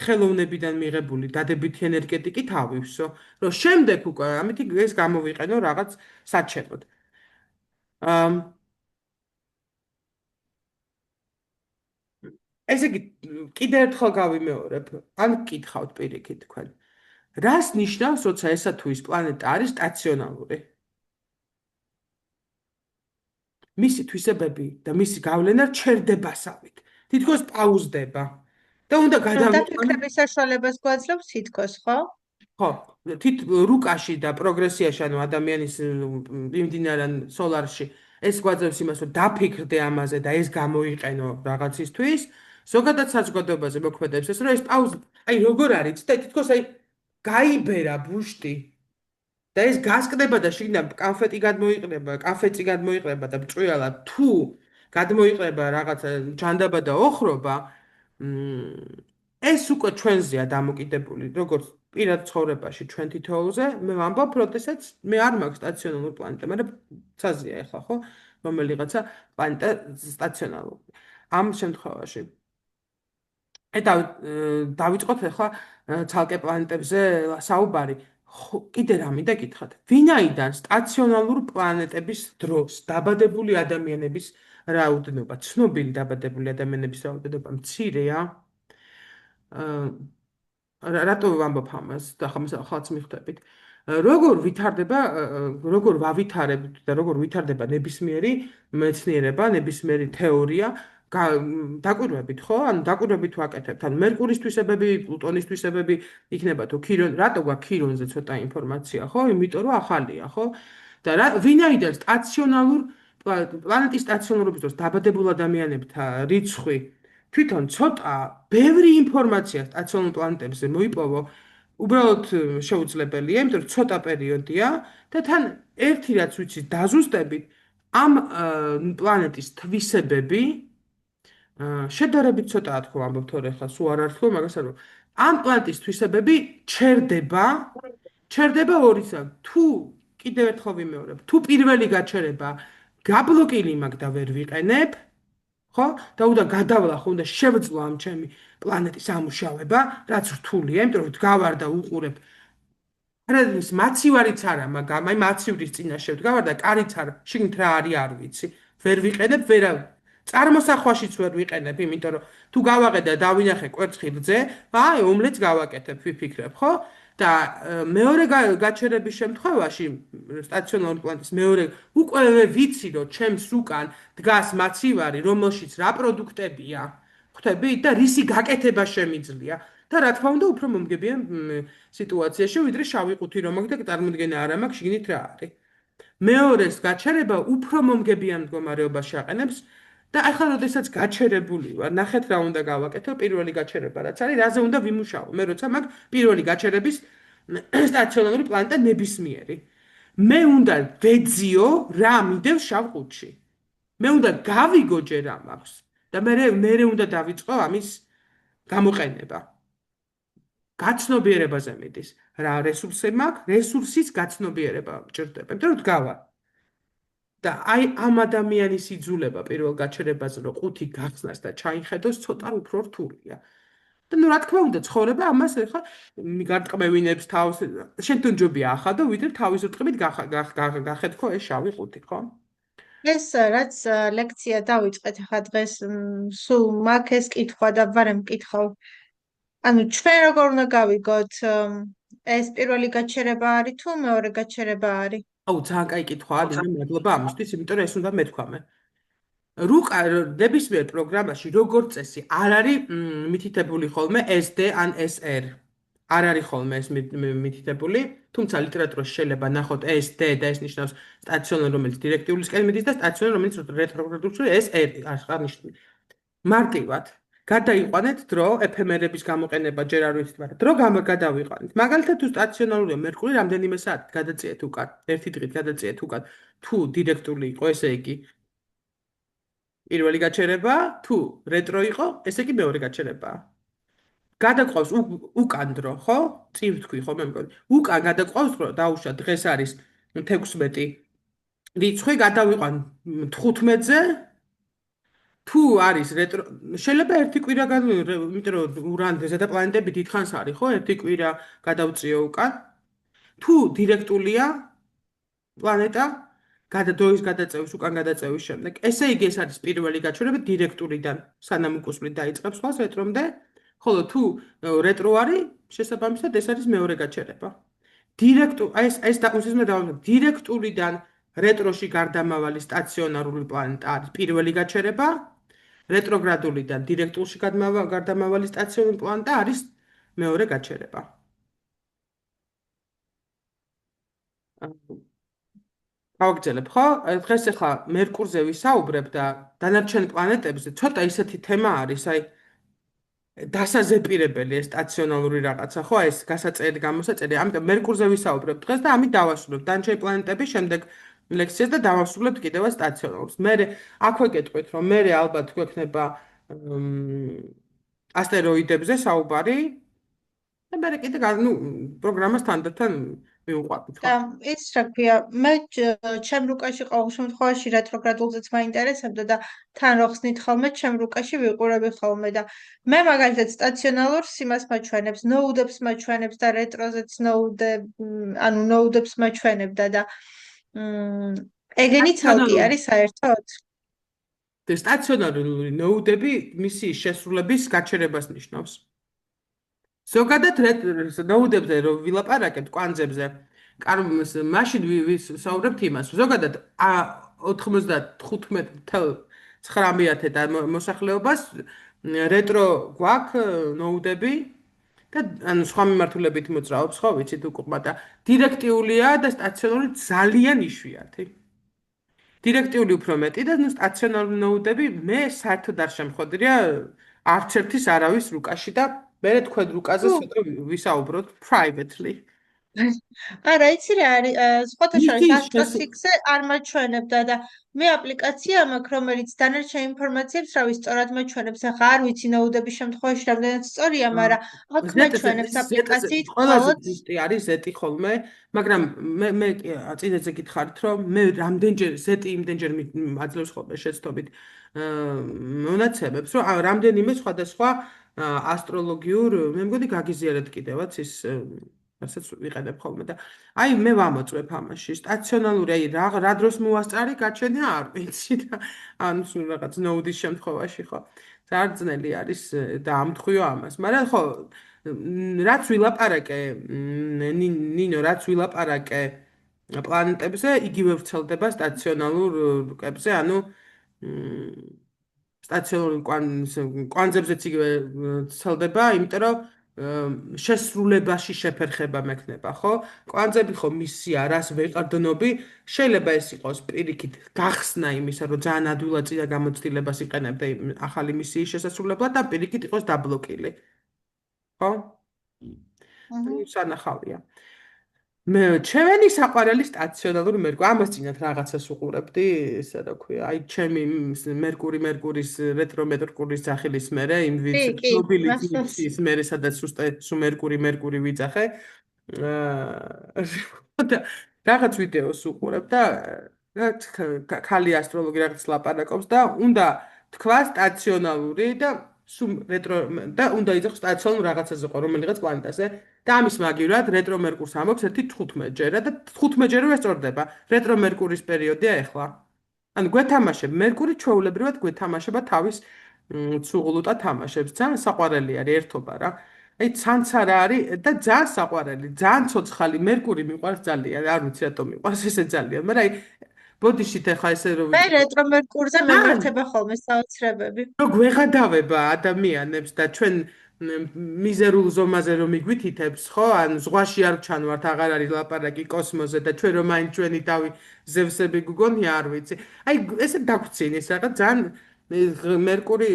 Speaker 1: ხელოვნებიდან მიღებული დადებითი ენერგეტიკით ავივსო, რომ შემდეგ უკვე ამით ეს გამოვიყენო რაღაც საჩეროდ. ესე იგი, კიდევ ერთხელ გავიმეორებ, ან გკითხავთ პირიქით თქვენ. რას ნიშნავს, როცა ესა თუ ის პლანეტა არის სტაციონალური? მისი თვისებები და მისი გავლენა ჩერდებასავით. თითქოს პაუზდება. და უნდა
Speaker 2: გადავიყვანოს საშუალებას გვაძლევს თითქოს, ხო?
Speaker 1: ხო, რუკაში და პროგრესიაში, ანუ ადამიანის მიმდინარე სოლარში, ეს გვაძლევს იმას, რომ დაფიქრდე ამაზე და ეს გამოიყენო რაღაცისთვის, ზოგადად საზოგადოებაზე მოქმედებს ეს, რომ ეს პაუზა, აი როგორ არის და თითქოს აი გაიბერა ბუშტი და ეს გასკდება და შიგნიდან კანფეტი გადმოიყრება, კაფეცი გადმოიყრება და ბრჭყვიალა თუ გადმოიყრება რაღაც ჯანდაბა და ოხრობა, ეს უკვე ჩვენზეა დამოკიდებული, როგორც პირად ცხოვრებაში ჩვენ თითოეულზე, მე ვამბობ, როდესაც მე არ მაქვს სტაციონარული პლანეტა, მაგრამ ცაზია ახლა, ხო? რომელიღაცა პლანეტა სტაციონარული. ამ შემთხვევაში. დავიწყოთ ახლა ცალკე პლანეტებზე საუბარი. კიდე რა მინდა გითხრათ, ვინაიდან სტაციონალურ პლანეტების დროს დაბადებული ადამიანების რაოდენობა, ცნობილი დაბადებული ადამიანების რაოდენობა მცირეა, რატო ვამბობ ამას და ხალხს მიხვდებით? როგორ ვავითარებთ და როგორ ვითარდება ნებისმიერი მეცნიერება, ნებისმიერი თეორია, დაკვირვებით, ხო? ანუ დაკვირვებით ვაკეთებთ. ანუ მერკურის თვისებები, პლუტონის თვისებები იქნება თუ რატო გვაქვს ქირონზე ცოტა ინფორმაცია, ხო? იმიტომ რომ ახალია, ხო? და ვინაიდან პლანეტის სტაციონარობის დროს დაბადებულ ადამიანებთა რიცხვი თვითონ ცოტა ბევრი ინფორმაცია სტაციონარ პლანეტებზე მოიპოვო, უბრალოდ შეუძლებელია, იმიტომ რომ ცოტა პერიოდია და თან ერთი რაც ვიცი დაზუსტებით, ამ პლანეტის თვისებები შედარებით ცოტაა თქო ამბობ თორე ხა სულ არ არხო მაგას არ ამ პლანეტის თვისებები ჩერდება ორისა თუ კიდევ ერთხელ ვიმეორებ თუ პირველი გაჩერება გაბლოკილი მაქვს და ვერ ვიყენებ ხო და უნდა გადავლა ხო უნდა შევძლო ამ ჩემი პლანეტის ამუშავება რაც რთულია იმიტომ რომ დგავარ და უყურებ რადგან მაცივარიც არა მაგრამ აი მაცივრის წინაშე დგავარ და კარიც არა შიგნით რა არის არ ვიცი ვერ ვიყენებ ვერავ წარმოსახვაშიც ვერ ვიყენებ, იმიტომ რომ თუ გავაყე და დავინახე კვერცხი რძე, აი ომლეტს გავაკეთებ, ვიფიქრებ, ხო? და მეორე გაჩერების შემთხვევაში სტაციონარული პლანეტის მეორე უკვე ვიცი, რომ ჩემს უკან დგას მაცივარი, რომელშიც რა პროდუქტებია, ხვდები და რისი გაკეთება შემიძლია. და რა თქმა უნდა, უფრო მომგებია სიტუაციაში, ვიდრე შავი ყუთი რომ მაქვს და წარმოდგენა არ მაქვს, შიგნით რა არის. მეორეს გაჩერება უფრო მომგებიან მდგომარეობაში აყენებს და ახლა როდესაც გაჩერებული ვარ, ნახეთ რა უნდა გავაკეთო, პირველი გაჩერება რაც არის, რაზე უნდა ვიმუშაო. მე როცა მაქვს პირველი გაჩერების სტაციონარული პლანეტა ნებისმიერი. მე უნდა ვეძიო რა მიდევ შავ ყუთში. მე უნდა გავიგო ჯერ რა მაქვს და მე უნდა დავიწყო ამის გამოყენება. გაცნობიერებაზე მიდის. რა რესურსი მაქვს? რესურსის გაცნობიერება მჭირდება, იმიტომ რომ დგავარ. და აი ამ ადამიანის იძულება პირველ გაჩერებაზე რომ ყუთი გახსნას და ჩაიხედოს ცოტა უფრო რთულია. და ნუ რა თქმა უნდა ცხოვრება ამას ეხა მიგარტყმევინებს თავს შენ თუ ჯობია ახადო ვიდრე თავის რტყმით გახეთქო ეს შავი ყუთი ხო?
Speaker 2: ეს რაც ლექცია დავიწყეთ ახლა დღეს სულ მაქვს ეს კითხვა და ვარ მკითხავ. ანუ ჩვენ როგორ უნდა გავიგოთ ეს პირველი გაჩერება არის თუ მეორე გაჩერება არის?
Speaker 1: აუ ძალიან კაი კითხვაა, დიდი მადლობა ამისთვის, იმიტომ რომ ეს უნდა მეთქვამე. რუკა ნებისმიერ პროგრამაში როგორც წესი არ არის მითითებული ხოლმე SD ან SR. არ არის ხოლმე ეს მითითებული, თუმცა ლიტერატურაში შეიძლება ნახოთ SD და ეს ნიშნავს სტაციონარ რომელიც დირექტიულისკენ მიდის და სტაციონარ რომელიც რეტროგრადული SR არ ნიშნავს. მარტივად გადაიყვანეთ დრო ეფემერების გამოყენება ჯერ არ ვიცით, მაგრამ დრო გადავიყვანეთ. მაგალითად თუ სტაციონარულია მერკური რამდენიმე საათი გადაწიეთ უკან, ერთი დღით გადაწიეთ უკან. თუ დირექტული იყო, ესე იგი პირველი გაჩერება, თუ რეტრო იყო, ესე იგი მეორე გაჩერებაა. გადაყავს უკან დრო, ხო? წინ ვთქვი ხო მე მგონი. უკან გადაყავს დრო, დაუშვა დღეს არის 16 რიცხვი, გადავიყვან 15-ზე. თუ არის რეტრო, შეიძლება ერთი კვირა იმიტომ რომ ურანზე და პლანეტები დიდხანს არის, ხო? ერთი კვირა გადავწიო უკან. თუ დირექტულია პლანეტა დროის გადაწევის უკან გადაწევის შემდეგ. ესე იგი ეს არის პირველი გაჩერება დირექტულიდან, სანამ უკუსვლით დაიწყებს ხოლმე რეტრომდე, ხოლო თუ რეტრო არის, შესაბამისად ეს არის მეორე გაჩერება. ეს დირექტულიდან რეტროში გარდამავალი სტაციონარული პლანეტა არის პირველი გაჩერება, რეტროგრადულიდან დირექტულში გარდამავალი სტაციონარული პლანეტა არის მეორე გაჩერება. გავაგრძელებ, ხო? დღეს ახლა მერკურზე ვისაუბრებ და დანარჩენ პლანეტებზე ცოტა ისეთი თემა არის, აი დასაზეპირებელი ეს სტაციონალური რაღაცა, ხო? ეს გასაწერი გამოსაწერი, ამიტომ მერკურზე ვისაუბრებ დღეს და ამით დავასრულებ დანარჩენი პლანეტების შემდეგ ლექციას და დავასრულებთ კიდევ სტაციონარს. მე აქვე გეტყვით, რომ მე ალბათ გვექნება ასტეროიდებზე საუბარი და მე კიდე პროგრამას თანდათან მივუყვებით ხო?
Speaker 2: და ის რა ქვია, მე ჩემ რუკაში ყოველ შემთხვევაში რეტროგრადულზეც მაინტერესებდა და თან რო ხსნით ხოლმე, ჩემ რუკაში ვიყურები ხოლმე და მე მაგალითად სტაციონალურს იმას მაჩვენებს, ნოუდებს მაჩვენებს და რეტროზეც ანუ ნოუდებს მაჩვენებდა და ეგენი ცალკე
Speaker 1: სტაციონარული
Speaker 2: არის საერთოდ?
Speaker 1: სტაციონარული ნოუდები მისიის შესრულების გაჩერებას ნიშნავს. ზოგადად ნოუდებზე რომ ვილაპარაკებთ კვანძებზე, მაშინ ვისაუბრებთ იმას. ზოგადად 95.9 მოსახლეობას რეტრო გვაქვს ნოუდები და ანუ სხვა მიმართულებით მოძრაობს, ხო, ვიცით უკუღმა და დირექტიულია და სტაციონარი ძალიან იშვიათი. დირექტიული უფრო მეტი და სტაციონარული ნოუდები მე საერთოდ არ შემხვედრია არც ერთის არავის რუკაში და მე თქვენ რუკაზე ცოტა ვისაუბროთ privately.
Speaker 2: არა, იცი რა არის, სხვათა შორის
Speaker 1: მისიის
Speaker 2: AstroSix-ზე არ მაჩვენებდა და მე აპლიკაცია მაქვს, რომელიც დანარჩენ ინფორმაციებს რავი სწორად მაჩვენებს. ახლა არ ვიცი ნოუდების შემთხვევაში რამდენად სწორია, მაგრამ აქ მაჩვენებს აპლიკაციით
Speaker 1: ყველაზე
Speaker 2: მხოლოდ
Speaker 1: ზუსტი არის ზეტი ხოლმე, მაგრამ მე წინაზე გითხარით, რომ მე რამდენჯერ ზეტი იმდენჯერ აძლევს ხოლმე შეცდომით მონაცემებს, რომ რამდენიმე სხვადასხვა ასტროლოგიურ, მე მგონი გაგიზიარეთ კიდევაც ის რასაც ვიყენებ ხოლმე და აი მე ვამოწმებ ამაში სტაციონალური აი რა დროს მოვასწარი გაჩენა არ ვიცი და ანუ სულ რაღაც ნოუდის შემთხვევაში ხო ძარძნელი არის და ამთხვიო ამას მაგრამ ხო რაც ვილაპარაკე ნინო რაც ვილაპარაკე პლანეტებზე იგივე ვრცელდება სტაციონალურ რუკებზე ანუ სტაციონარულ კვანძებზეც იგივე ვრცელდება იმიტომ რომ შესრულებაში შეფერხება მექნება, ხო? კვანძები ხო მისია, რას ვეყარდნობი, შეიძლება ეს იყოს პირიქით გახსნა იმისა, რომ ძალიან ადვილად წინა გამოცდილებას იყენებდა ახალი მისიის შესასრულებლად და პირიქით იყოს დაბლოკილი. ხო? სანახავია. მე ჩემი საყვარელი სტაციონალური მერკური ამას წინათ რაღაცას უყურებდი ისე რა ქვია აი ჩემი მერკურის რეტრო მერკურის ძახილის მერე იმ ცნობილი ძის მერე სადაც სულ მერკური ვიძახე და რაღაც ვიდეოს უყურებ და ქალი ასტროლოგი რაღაც ლაპარაკობს და უნდა თქვა სტაციონალური და სულ რეტრო და უნდა იძახოს სტაციონალურ რაღაცაზე ყო რომელიღაც პლანეტაზე და ამის მაგივრად რეტრო მერკურს ამბობს ერთი 15-ჯერა და 15-ჯერა ესწორდება რეტრო მერკურის პერიოდია ახლა. ანუ გვეთამაშებ მერკური ჩვეულებრივად გვეთამაშება თავის ცუღლუტა თამაშებს. ძალიან საყვარელი არის ერთობა რა. აი ცანცა რა არის და ძალიან საყვარელი, ძალიან ცოცხალი მერკური მიყვარს ძალიან. არ ვიცი რატომ მიყვარს ესე ძალიან, მაგრამ აი ბოდიშით ახლა ესე რომ
Speaker 2: მე რეტრო მერკურზე მემართება ხოლმე საოცრებები.
Speaker 1: რომ გვეღადავება ადამიანებს და ჩვენ მიზერულ ზომაზე რომ მიგვითითებს, ხო? ან ზღვაში არ ჩანვართ, აღარ არის ლაპარაკი კოსმოსზე და ჩვენ რომ მაინც ჩვენი თავი ზევსები გგონია, არ ვიცი. აი ესე დაგვცინის რაღაც ძალიან მერკური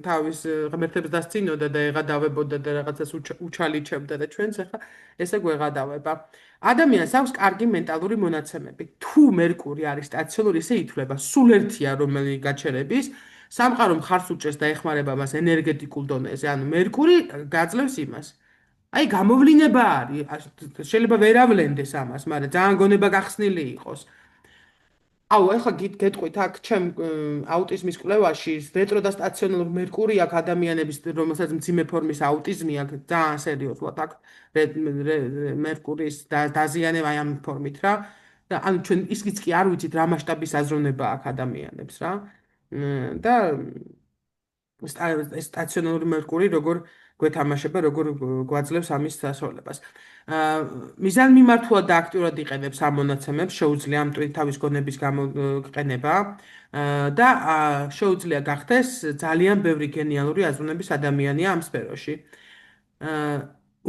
Speaker 1: თავის ღმერთებს დასწინოდა და ეღადავებოდა და რაღაცას უჩალიჩებდა და ჩვენც ახლა ესე გვეღადავება. ადამიანს აქვს კარგი მენტალური მონაცემები. თუ მერკური არის სტაციონური, ისე ითვლება სულ ერთია რომელი გაჩერების, სამყარო მხარს უჭერს და ეხმარება მას ენერგეტიკულ დონეზე. ანუ მერკური გაძლევს იმას. აი გამოვლინება არის, შეიძლება ვერ ავლენდეს ამას, მაგრამ ძალიან გონება გახსნილი იყოს. აუ, ეხლა გეტყვით აქ ჩემ აუტიზმის კვლევაში რეტრო და სტაციონარული მერკური აქ ადამიანების, რომელსაც მძიმე ფორმის აუტიზმი აქვს, ძალიან სერიოზულად აქ მერკურის დაზიანება აი ამ ფორმით რა. და ანუ ჩვენ ისიც კი არ ვიცით რა მასშტაბის აზროვნება აქვს ადამიანებს რა. და სტაციონარული მერკური როგორ გვეთამაშება, როგორ გვაძლევს ამის დასავლებას. მიზანმიმართულად და აქტიურად იყენებს ამ მონაცემებს, შეუძლია ამტვით თავის გონების გამოყენება და შეუძლია გახდეს ძალიან ბევრი გენიალური აზროვნების ადამიანია ამ სფეროში.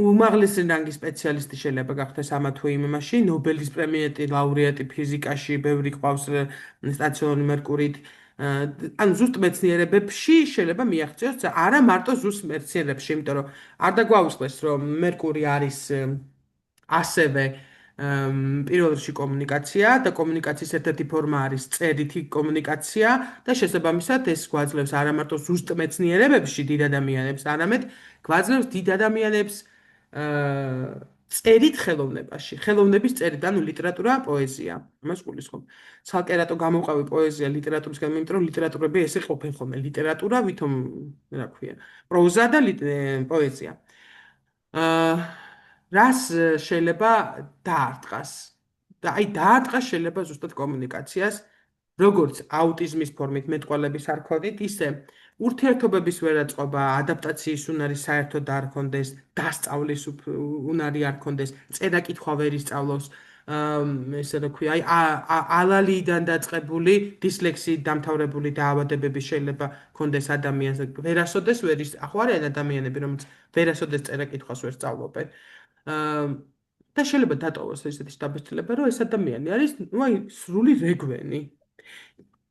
Speaker 1: უმაღლესი რანგის სპეციალისტი შეიძლება გახდეს ამა თუ იმ იმაში, ნობელის პრემიეტი, ლაურეატი ფიზიკაში, ბევრი ყავს სტაციონარული მერკურით. ანუ ზუსტ მეცნიერებებში შეიძლება მიაღწიოს არა მარტო ზუსტ მეცნიერებში, იმიტომ რომ არ დაგვაუწყდეს რომ მერკური არის ასევე პირველ რიგში კომუნიკაცია და კომუნიკაციის ერთ-ერთი ფორმა არის წერითი კომუნიკაცია და შესაბამისად ეს გვაძლევს არა მარტო ზუსტ მეცნიერებებში დიდ ადამიანებს, არამედ გვაძლევს დიდ ადამიანებს წერით ხელოვნებაში, ხელოვნების წერით, ანუ ლიტერატურა, პოეზია. ამას გულისხმობ. ცალკე რატო გამოვყავი პოეზია ლიტერატურისგან, იმიტომ რომ ლიტერატურები ესე ყოფენ ხოლმე, ლიტერატურა, ვითომ, რა ქვია, პროზა და პოეზია. რას შეიძლება დაარტყას? და აი დაარტყას შეიძლება ზუსტად კომუნიკაციას, როგორც აუტიზმის ფორმით მეტყველების არ ქონით, ისე ურთიერთობების ვერაწყობა, ადაპტაციის უნარი საერთოდ არ ქონდეს, დასწავლის უნარი არ ქონდეს, წერა-კითხვა ვერ ისწავლოს, ესე რა ქვია, აი ალალიდან დაწყებული დისლექსიით დამთავრებული დაავადებები შეიძლება ქონდეს ადამიანს, ვერასოდეს ვერ ახო არიან ადამიანები, რომელიც ვერასოდეს წერა-კითხვას ვერ სწავლობენ. და შეიძლება დატოვოს ესეთი დაბეჭდილება, რომ ეს ადამიანი არის, ну, აი, სრული რეგვენი.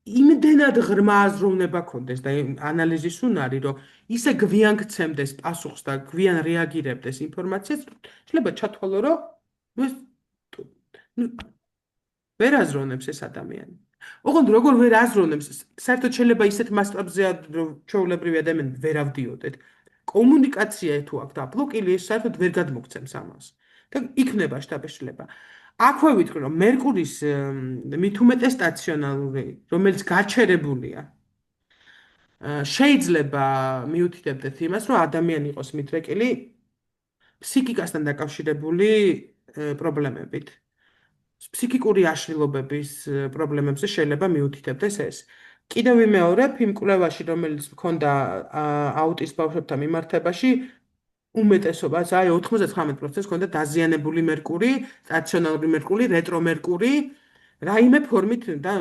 Speaker 1: იმდენად ღრმა აზროვნება ქონდეს და ანალიზის უნარი, რომ ისე გვიან გცემდეს პასუხს და გვიან რეაგირებდეს ინფორმაციას, შეიძლება ჩათვალო, რომ ვერ აზროვნებს ეს ადამიანი. ოღონდ როგორ ვერ აზროვნებს, საერთოდ შეიძლება ისეთ მასშტაბზე ჩვეულებრივი ადამიანები ვერ ავდიოდეთ. კომუნიკაცია თუ აქვს დაბლოკილი, ეს საერთოდ ვერ გადმოგცემს ამას. და იქნება შთაბეჭდილება. აქვე ვიტყვი, რომ მერკურის მით უმეტეს სტაციონალური, რომელიც გაჩერებულია, შეიძლება მიუთითებდეთ იმას, რომ ადამიანი იყოს მიდრეკილი ფსიქიკასთან დაკავშირებული პრობლემებით. ფსიქიკური აშლილობების პრობლემებზე შეიძლება მიუთითებდეს ეს. კიდევ ვიმეორებ, იმ კვლევაში, რომელიც მქონდა აუტის ბავშვებთან მიმართებაში, უმეტესობას, აი 99% ქონდა დაზიანებული მერკური, სტაციონარული მერკური, რეტრო მერკური, რაიმე ფორმით და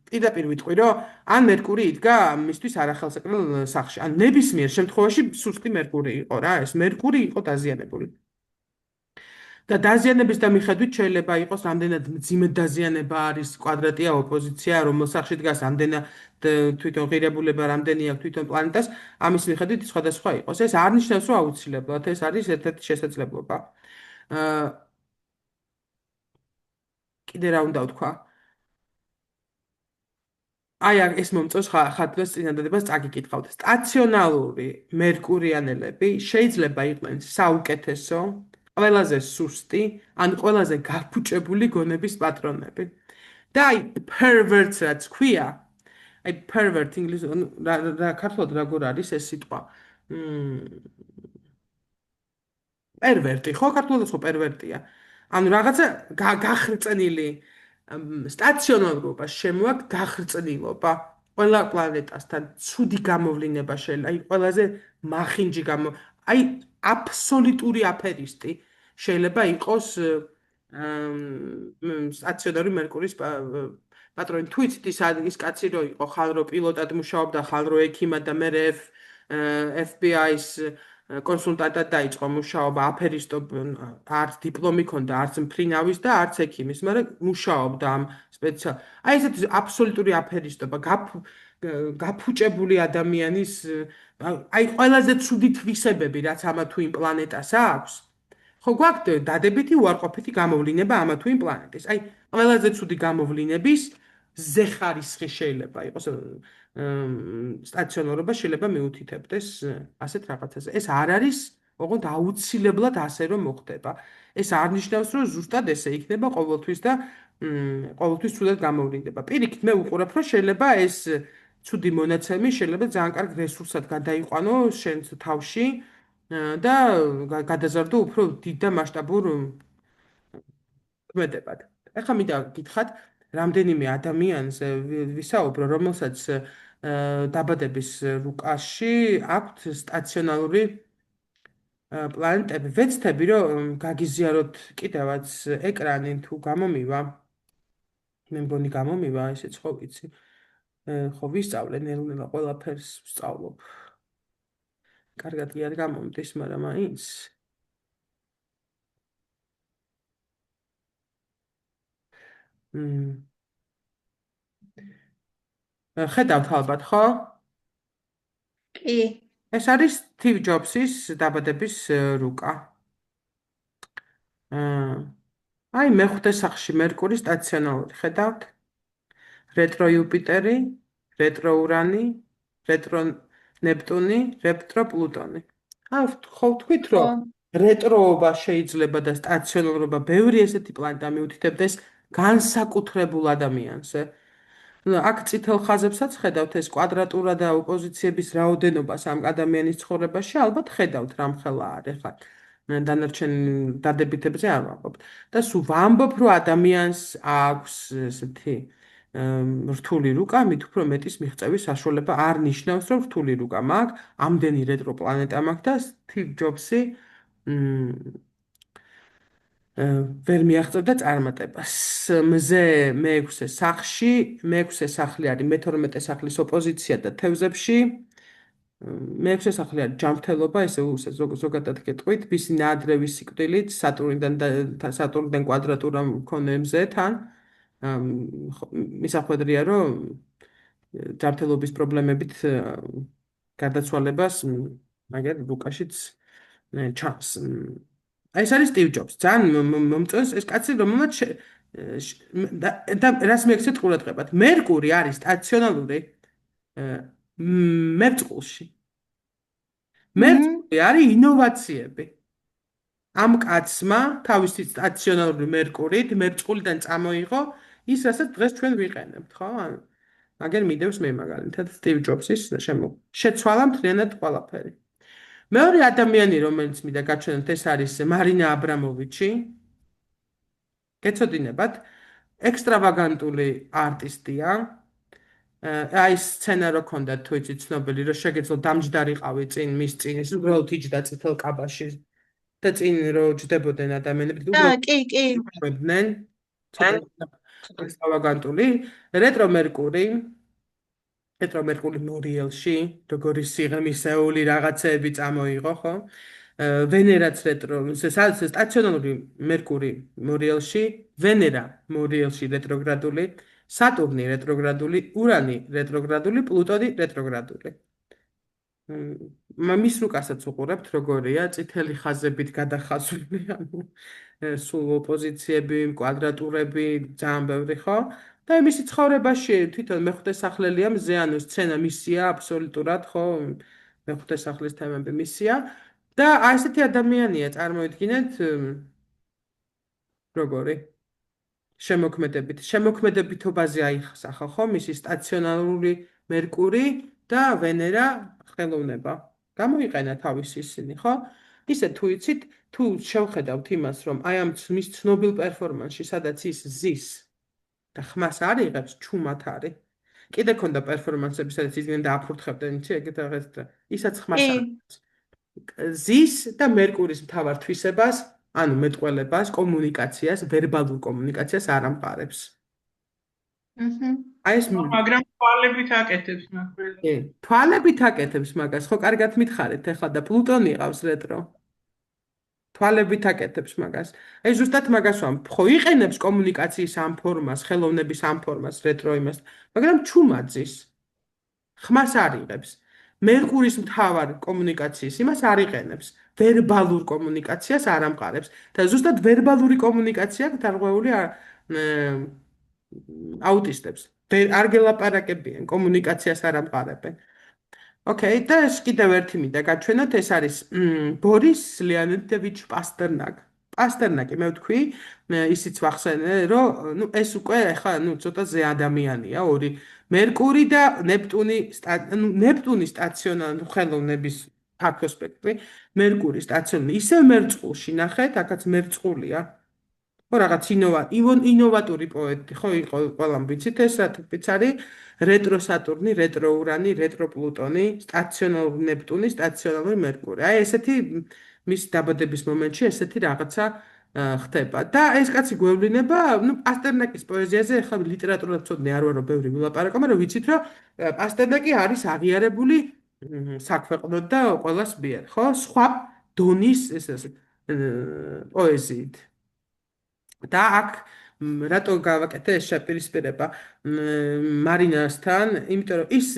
Speaker 1: პირდაპირ ვიტყვი, რომ ან მერკური იდგა მისთვის არახელსაყრელ სახში, ან ნებისმიერ შემთხვევაში სუსტი მერკური იყო რა, ეს მერკური იყო დაზიანებული. და დაზიანების და მიხედვით შეიძლება იყოს რამდენად მძიმე დაზიანება არის კვადრატია ოპოზიცია, რომელ სახში დგას, ამდენად თვითონ ღირებულება რამდენი აქვს თვითონ პლანეტას, ამის მიხედვით სხვადასხვა იყოს. ეს არ ნიშნავს, რომ აუცილებლად ეს არის ერთ-ერთი შესაძლებლობა. კიდე რა უნდა ვთქვა? აი ეს მომწონს ხათვეს წინადადებას წაგიკითხავთ. სტაციონალური მერკურიანელები შეიძლება იყვნენ საუკეთესო, ყველაზე სუსტი, ან ყველაზე გაფუჭებული გონების პატრონები. და აი perverts რაც ქვია, აი pervert ინგლისურად რა ქართულად როგორ არის ეს სიტყვა? პერვერტი, ხო, ქართულად ხო პერვერტია. ანუ რაღაცა გახრწნილი სტაციონარობა შემოაქვს გახრწნილობა ყველა პლანეტასთან, ცუდი გამოვლინება შეიძლება, აი ყველაზე მახინჯი აი აბსოლუტური აფერისტი შეიძლება იყოს სტაციონარი მერკურის პატრონი. თუ იცით ის კაცი რო იყო, ხან რო პილოტად მუშაობდა, ხან რო ექიმად და მე FBI-ის კონსულტანტად დაიწყო მუშაობა, აფერისტო, არც დიპლომი ჰქონდა, არც მფრინავის და არც ექიმის, მაგრამ მუშაობდა ამ აი ესეთი აბსოლუტური აფერისტობა, გაფუჭებული ადამიანის, აი ყველაზე ცუდი თვისებები, რაც ამა თუ იმ პლანეტას აქვს, ხო გვაქვს დადებითი უარყოფითი გამოვლინება ამა თუ იმ პლანეტის. აი ყველაზე ცუდი გამოვლინების ზეხარისხი შეიძლება იყოს სტაციონარობა შეიძლება მიუთითებდეს ასეთ რაღაცაზე. ეს არ არის, ოღონდ აუცილებლად ასე რომ მოხდება. ეს არ ნიშნავს, რომ ზუსტად ესე იქნება ყოველთვის და ყოველთვის ცუდად გამოვლინდება. პირიქით, მე ვუყურებ, რომ შეიძლება ეს ცუდი მონაცემი შეიძლება ძალიან კარგ რესურსად გადაიყვანო შენს თავში და გადაზარდო უფრო დიდ და მასშტაბურ ქმედებად. ეხლა მინდა გითხრათ, რამდენიმე ადამიანს ვისაუბრო, რომელსაც დაბადების რუკაში აქვთ სტაციონარული პლანეტები. ვეცდები, რომ გაგიზიაროთ კიდევაც ეკრანი თუ გამომივა. მე მგონი გამომივა, ესეც ხო ვიცი. ხო ვისწავლე ნელ-ნელა ყველაფერს ვსწავლობ. კარგად კი არ გამომდის, მაგრამ მაინც ხედავთ ალბათ, ხო?
Speaker 2: კი.
Speaker 1: ეს არის Steve Jobs-ის დაბადების რუკა. აი მეხუთე სახლში მერკური სტაციონარული, ხედავთ? რეტრო იუპიტერი, რეტრო ურანი, რეტრო ნეპტუნი, რეტრო პლუტონი. ხო ვთქვით, რომ რეტროობა შეიძლება და სტაციონარობა, ბევრი ესეთი პლანეტა მიუთითებდეს განსაკუთრებულ ადამიანს. აქ წითელ ხაზებსაც ხედავთ ეს კვადრატურა და ოპოზიციების რაოდენობას ამ ადამიანის ცხოვრებაში, ალბათ ხედავთ რამხელა არის ხა. დანარჩენ დადებითებზე არ ვამბობ. და სულ ვამბობ, რომ ადამიანს აქვს ესეთი რთული რუკა, მით უფრო მეტის მიღწევის საშუალება არ ნიშნავს, რომ რთული რუკა მაქვს, ამდენი რეტრო პლანეტა მაქვს და სტივ ჯობსი ვერ მიაღწევდა წარმატებას. მზე მე-6 სახლში, მე-6 სახლი არის მე-12 სახლის ოპოზიცია და თევზებში. მე-6 სახლი არის ჯანმრთელობა, ესე ზოგადად გეტყვით, მისი ნაადრევი სიკვდილით, სატურნიდან კვადრატურა მქონე მზეთან. მისახვედრია, რომ ჯანმრთელობის პრობლემებით გარდაცვალებას მაგერ რუკაშიც ჩანს. ეს არის სტივ ჯობს. ძალიან მომწონს ეს კაცი, რომელმაც და რას მიაქცეთ ყურადღებად. მერკური არის სტაციონალური მერწყულში. მერწყული არის ინოვაციები. ამ კაცმა თავისი სტაციონალური მერკურით მერწყულიდან წამოიღო ის, რასაც დღეს ჩვენ ვიყენებთ, ხო? მაგერ მიდევს მე მაგალითად სტივ ჯობსის შეცვალა მთლიანად ყველაფერი. მეორე ადამიანი, რომელიც მინდა გაჩვენოთ, ეს არის მარინა აბრამოვიჩი. გეცოდინებათ, ექსტრავაგანტული არტისტია. აი სცენა რო ქონდა თუ იცით ცნობილი, რომ შეგეძლო დამჯდარიყავი წინ მის წინ, ის უბრალოდ იჯდა წითელ კაბაში და წინ რო ჯდებოდნენ ადამიანები, უბრალოდ
Speaker 2: კი.
Speaker 1: ხვდებდნენ. ექსტრავაგანტული, რეტრო მერკური მორიელში, როგორი სიღრმისეული რაღაცეები წამოიღო, ხო? ვენერაც რეტრო, სტაციონარული მერკური მორიელში, ვენერა მორიელში რეტროგრადული, სატურნი რეტროგრადული, урანი რეტროგრადული, პლუტონი რეტროგრადული. მის რუკასაც უყურებთ, როგორია, წითელი ხაზებით გადახაზული, ანუ სულ ოპოზიციები, კვადრატურები, ძალიან ბევრი, ხო? და მისი ცხოვრებაში თვითონ მე-5 სახლელია მზე, ანუ სცენა მისია აბსოლუტურად, ხო? მე-5 სახლის თემები მისია და აი ესეთი ადამიანია, წარმოიდგინეთ, როგორი შემოქმედებითობაზე აიხსახა, ხო? მისი სტაციონარული მერკური და ვენერა ხელოვნება. გამოიყენა თავისი ისინი, ხო? ისე თუ იცით, თუ შევხედავთ იმას, რომ აი ამ მის ცნობილ პერფორმანსში, სადაც ის ზის და ხმას არ იღებს, ჩუმად არის. კიდე ქონდა პერფორმანსები, სადაც ისინი დააფურთხებდნენ, იცი, ეგეთ რაღაც და ისაც ხმას არ იღებს. ზის და მერკურის მთავარ თვისებას, ანუ მეტყველებას, კომუნიკაციას, ვერბალურ კომუნიკაციას არ ამყარებს. აი ეს
Speaker 3: მაგრამ თვალებით აკეთებს მაგას.
Speaker 1: თვალებით აკეთებს მაგას, ხო, კარგად მითხარით ახლა და პლუტონი ყავს რეტრო. თვალებით აკეთებს მაგას. აი ზუსტად მაგას ვამბობ, ხო, იყენებს კომუნიკაციის ამ ფორმას, ხელოვნების ამ ფორმას, რეტრო იმას, მაგრამ ჩუმაძის. ხმას არ იღებს. მერკურის მთავარ კომუნიკაციის იმას არ იყენებს. ვერბალურ კომუნიკაციას არ ამყარებს და ზუსტად ვერბალური კომუნიკაცია დარღვეული აუტისტებს. არ გელაპარაკებიან, კომუნიკაციას არ ამყარებენ. ოკეი, და ეს კიდევ ერთი მინდა გაჩვენოთ, ეს არის ბორის ლეონიდოვიჩ პასტერნაკ. პასტერნაკი, მე ვთქვი, ისიც ვახსენე, რომ ნუ ეს უკვე ახლა ნუ ცოტა ზე ადამიანია, ორი მერკური და ნეპტუნი სტაციონარული ხელოვნების ფაქო სპექტრი, მერკური სტაციონარული, ისე მერწყულში, ნახეთ, აქაც მერწყულია. ხო, რაღაც ინოვატორი პოეტი, ხო, იყო ყველამ ვიცით ეს რა თვით არის, რეტრო სატურნი, რეტრო урანი, რეტრო პლუტონი, სტაციონარული ნეპტუნი, სტაციონარული მერკური. აი ესეთი მის დაბადების მომენტში ესეთი რაღაცა ხდება. და ეს კაცი გვევლინება, ნუ პასტერნაკის პოეზიაზე, ახლა ლიტერატურათმცოდნე არ ვარო, ბევრი ვილაპარაკო, მაგრამ ვიცით, რომ პასტერნაკი არის აღიარებული საქვეყნოდ და ყველას მიერ, ხო? სხვა დონის ეს პოეზიით. და აქ რატო გავაკეთე ეს შეპირისპირება მარინასთან, იმიტომ რომ ის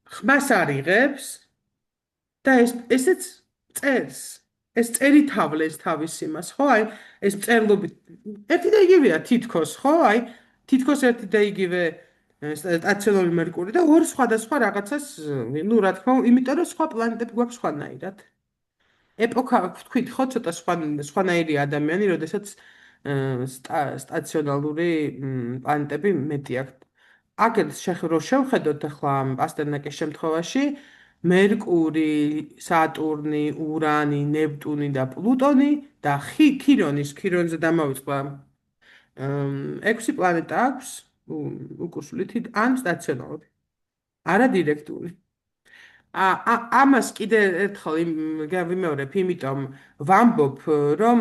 Speaker 1: ხმას არ იღებს და ესეც წერს. ეს წერითავლეს თავის იმას, ხო? აი, ეს წერლობით ერთი და იგივეა თითქოს, ხო? აი, თითქოს ერთი და იგივე სტაციონარული მერკური და ორ სხვადასხვა რაღაცას, ნუ რა თქმა უნდა, იმიტომ რომ სხვა პლანეტები გვაქვს სხვანაირად. ეპოქა ვთქვით ხო ცოტა სხვანაირი ადამიანი, როდესაც სტაციონალური პლანეტები მეტი აქვს. აგერ რო შევხედოთ ახლა პასტერნაკის შემთხვევაში, მერკური, სატურნი, ურანი, ნეპტუნი და პლუტონი და ქირონზე დამავიწყდა 6 პლანეტა აქვს უკუსვლითი ან სტაციონალური, არა დირექტული. ამას კიდე ერთხელ გავიმეორებ, იმიტომ ვამბობ, რომ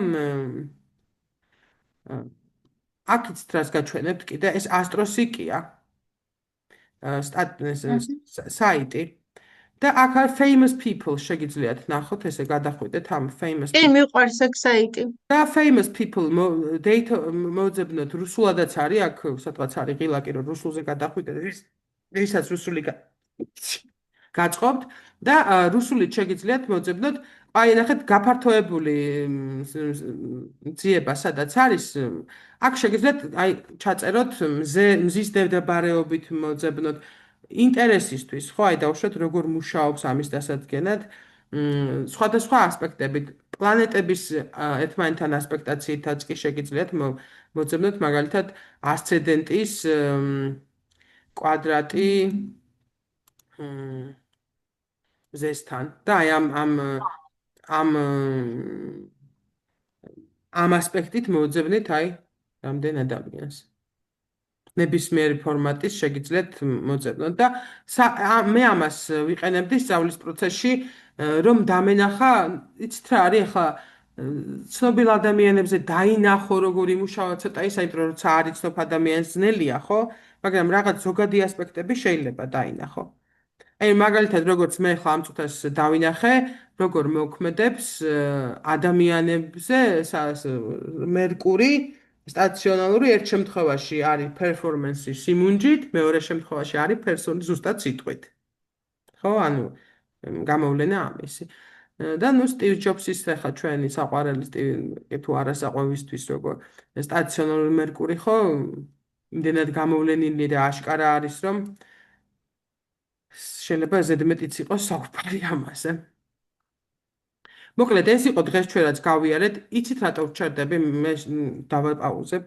Speaker 1: აქიც რას გაჩვენებთ კიდე, ეს ასტროსიკია, საიტი. და აქ არის famous people, შეგიძლიათ ნახოთ, ესე გადახვიდეთ ამ famous
Speaker 2: კი,
Speaker 1: people.
Speaker 2: მიყვარს ეგ საიტი.
Speaker 1: და famous people data მოძებნოთ რუსულადაც არის, აქ სადღაც არის ღილაკი, რომ რუსულზე გადახვიდეთ, ვისაც რუსული გაწყობთ და რუსულით შეგიძლიათ მოძებნოთ, აი ნახეთ გაფართოებული ძიება სადაც არის, აქ შეგიძლიათ აი ჩაწეროთ მზის მდებარეობით მოძებნოთ ინტერესისთვის, ხო, აი დავუშვათ როგორ მუშაობს ამის დასადგენად, სხვადასხვა ასპექტებით, პლანეტების ერთმანეთთან ასპექტაციითაც კი შეგიძლიათ მოძებნოთ, მაგალითად, ასცენდენტის კვადრატი ზესთან და აი ამ ასპექტით მოძებნით აი რამდენ ადამიანს. ნებისმიერი ფორმატის შეგიძლიათ მოძებნოთ და მე ამას ვიყენებდი სწავლის პროცესში, რომ დამენახა, იცით რა არის ახლა ცნობილ ადამიანებზე დაინახო როგორ იმუშავა ცოტა ის, საერთოდ როცა არ იცნობ ადამიანს ძნელია, ხო? მაგრამ რაღაც ზოგადი ასპექტები შეიძლება დაინახო. აი მაგალითად როგორც მე ხლა ამ წუთას დავინახე, როგორ მოქმედებს ადამიანებზე მერკური სტაციონალური ერთ შემთხვევაში არის პერფორმანსი სიმუნჯით, მეორე შემთხვევაში არის პერსონი ზუსტად სიტყვით. ხო, ანუ გამოვლენა ამისი. და ნუ სტივ ჯობსის ახლა ჩვენი საყვარელი თუ არა საყვარლისთვის როგორ სტაციონალური მერკური ხო, იმდენად გამოვლენილი და აშკარა არის, რომ შეიძლება ზედმეტიც იყოს საუბარი ამაზე. მოკლედ ეს იყო დღეს ჩვენ რაც გავიარეთ, იცით რატო ვჩერდები, მე დავაპაუზებ.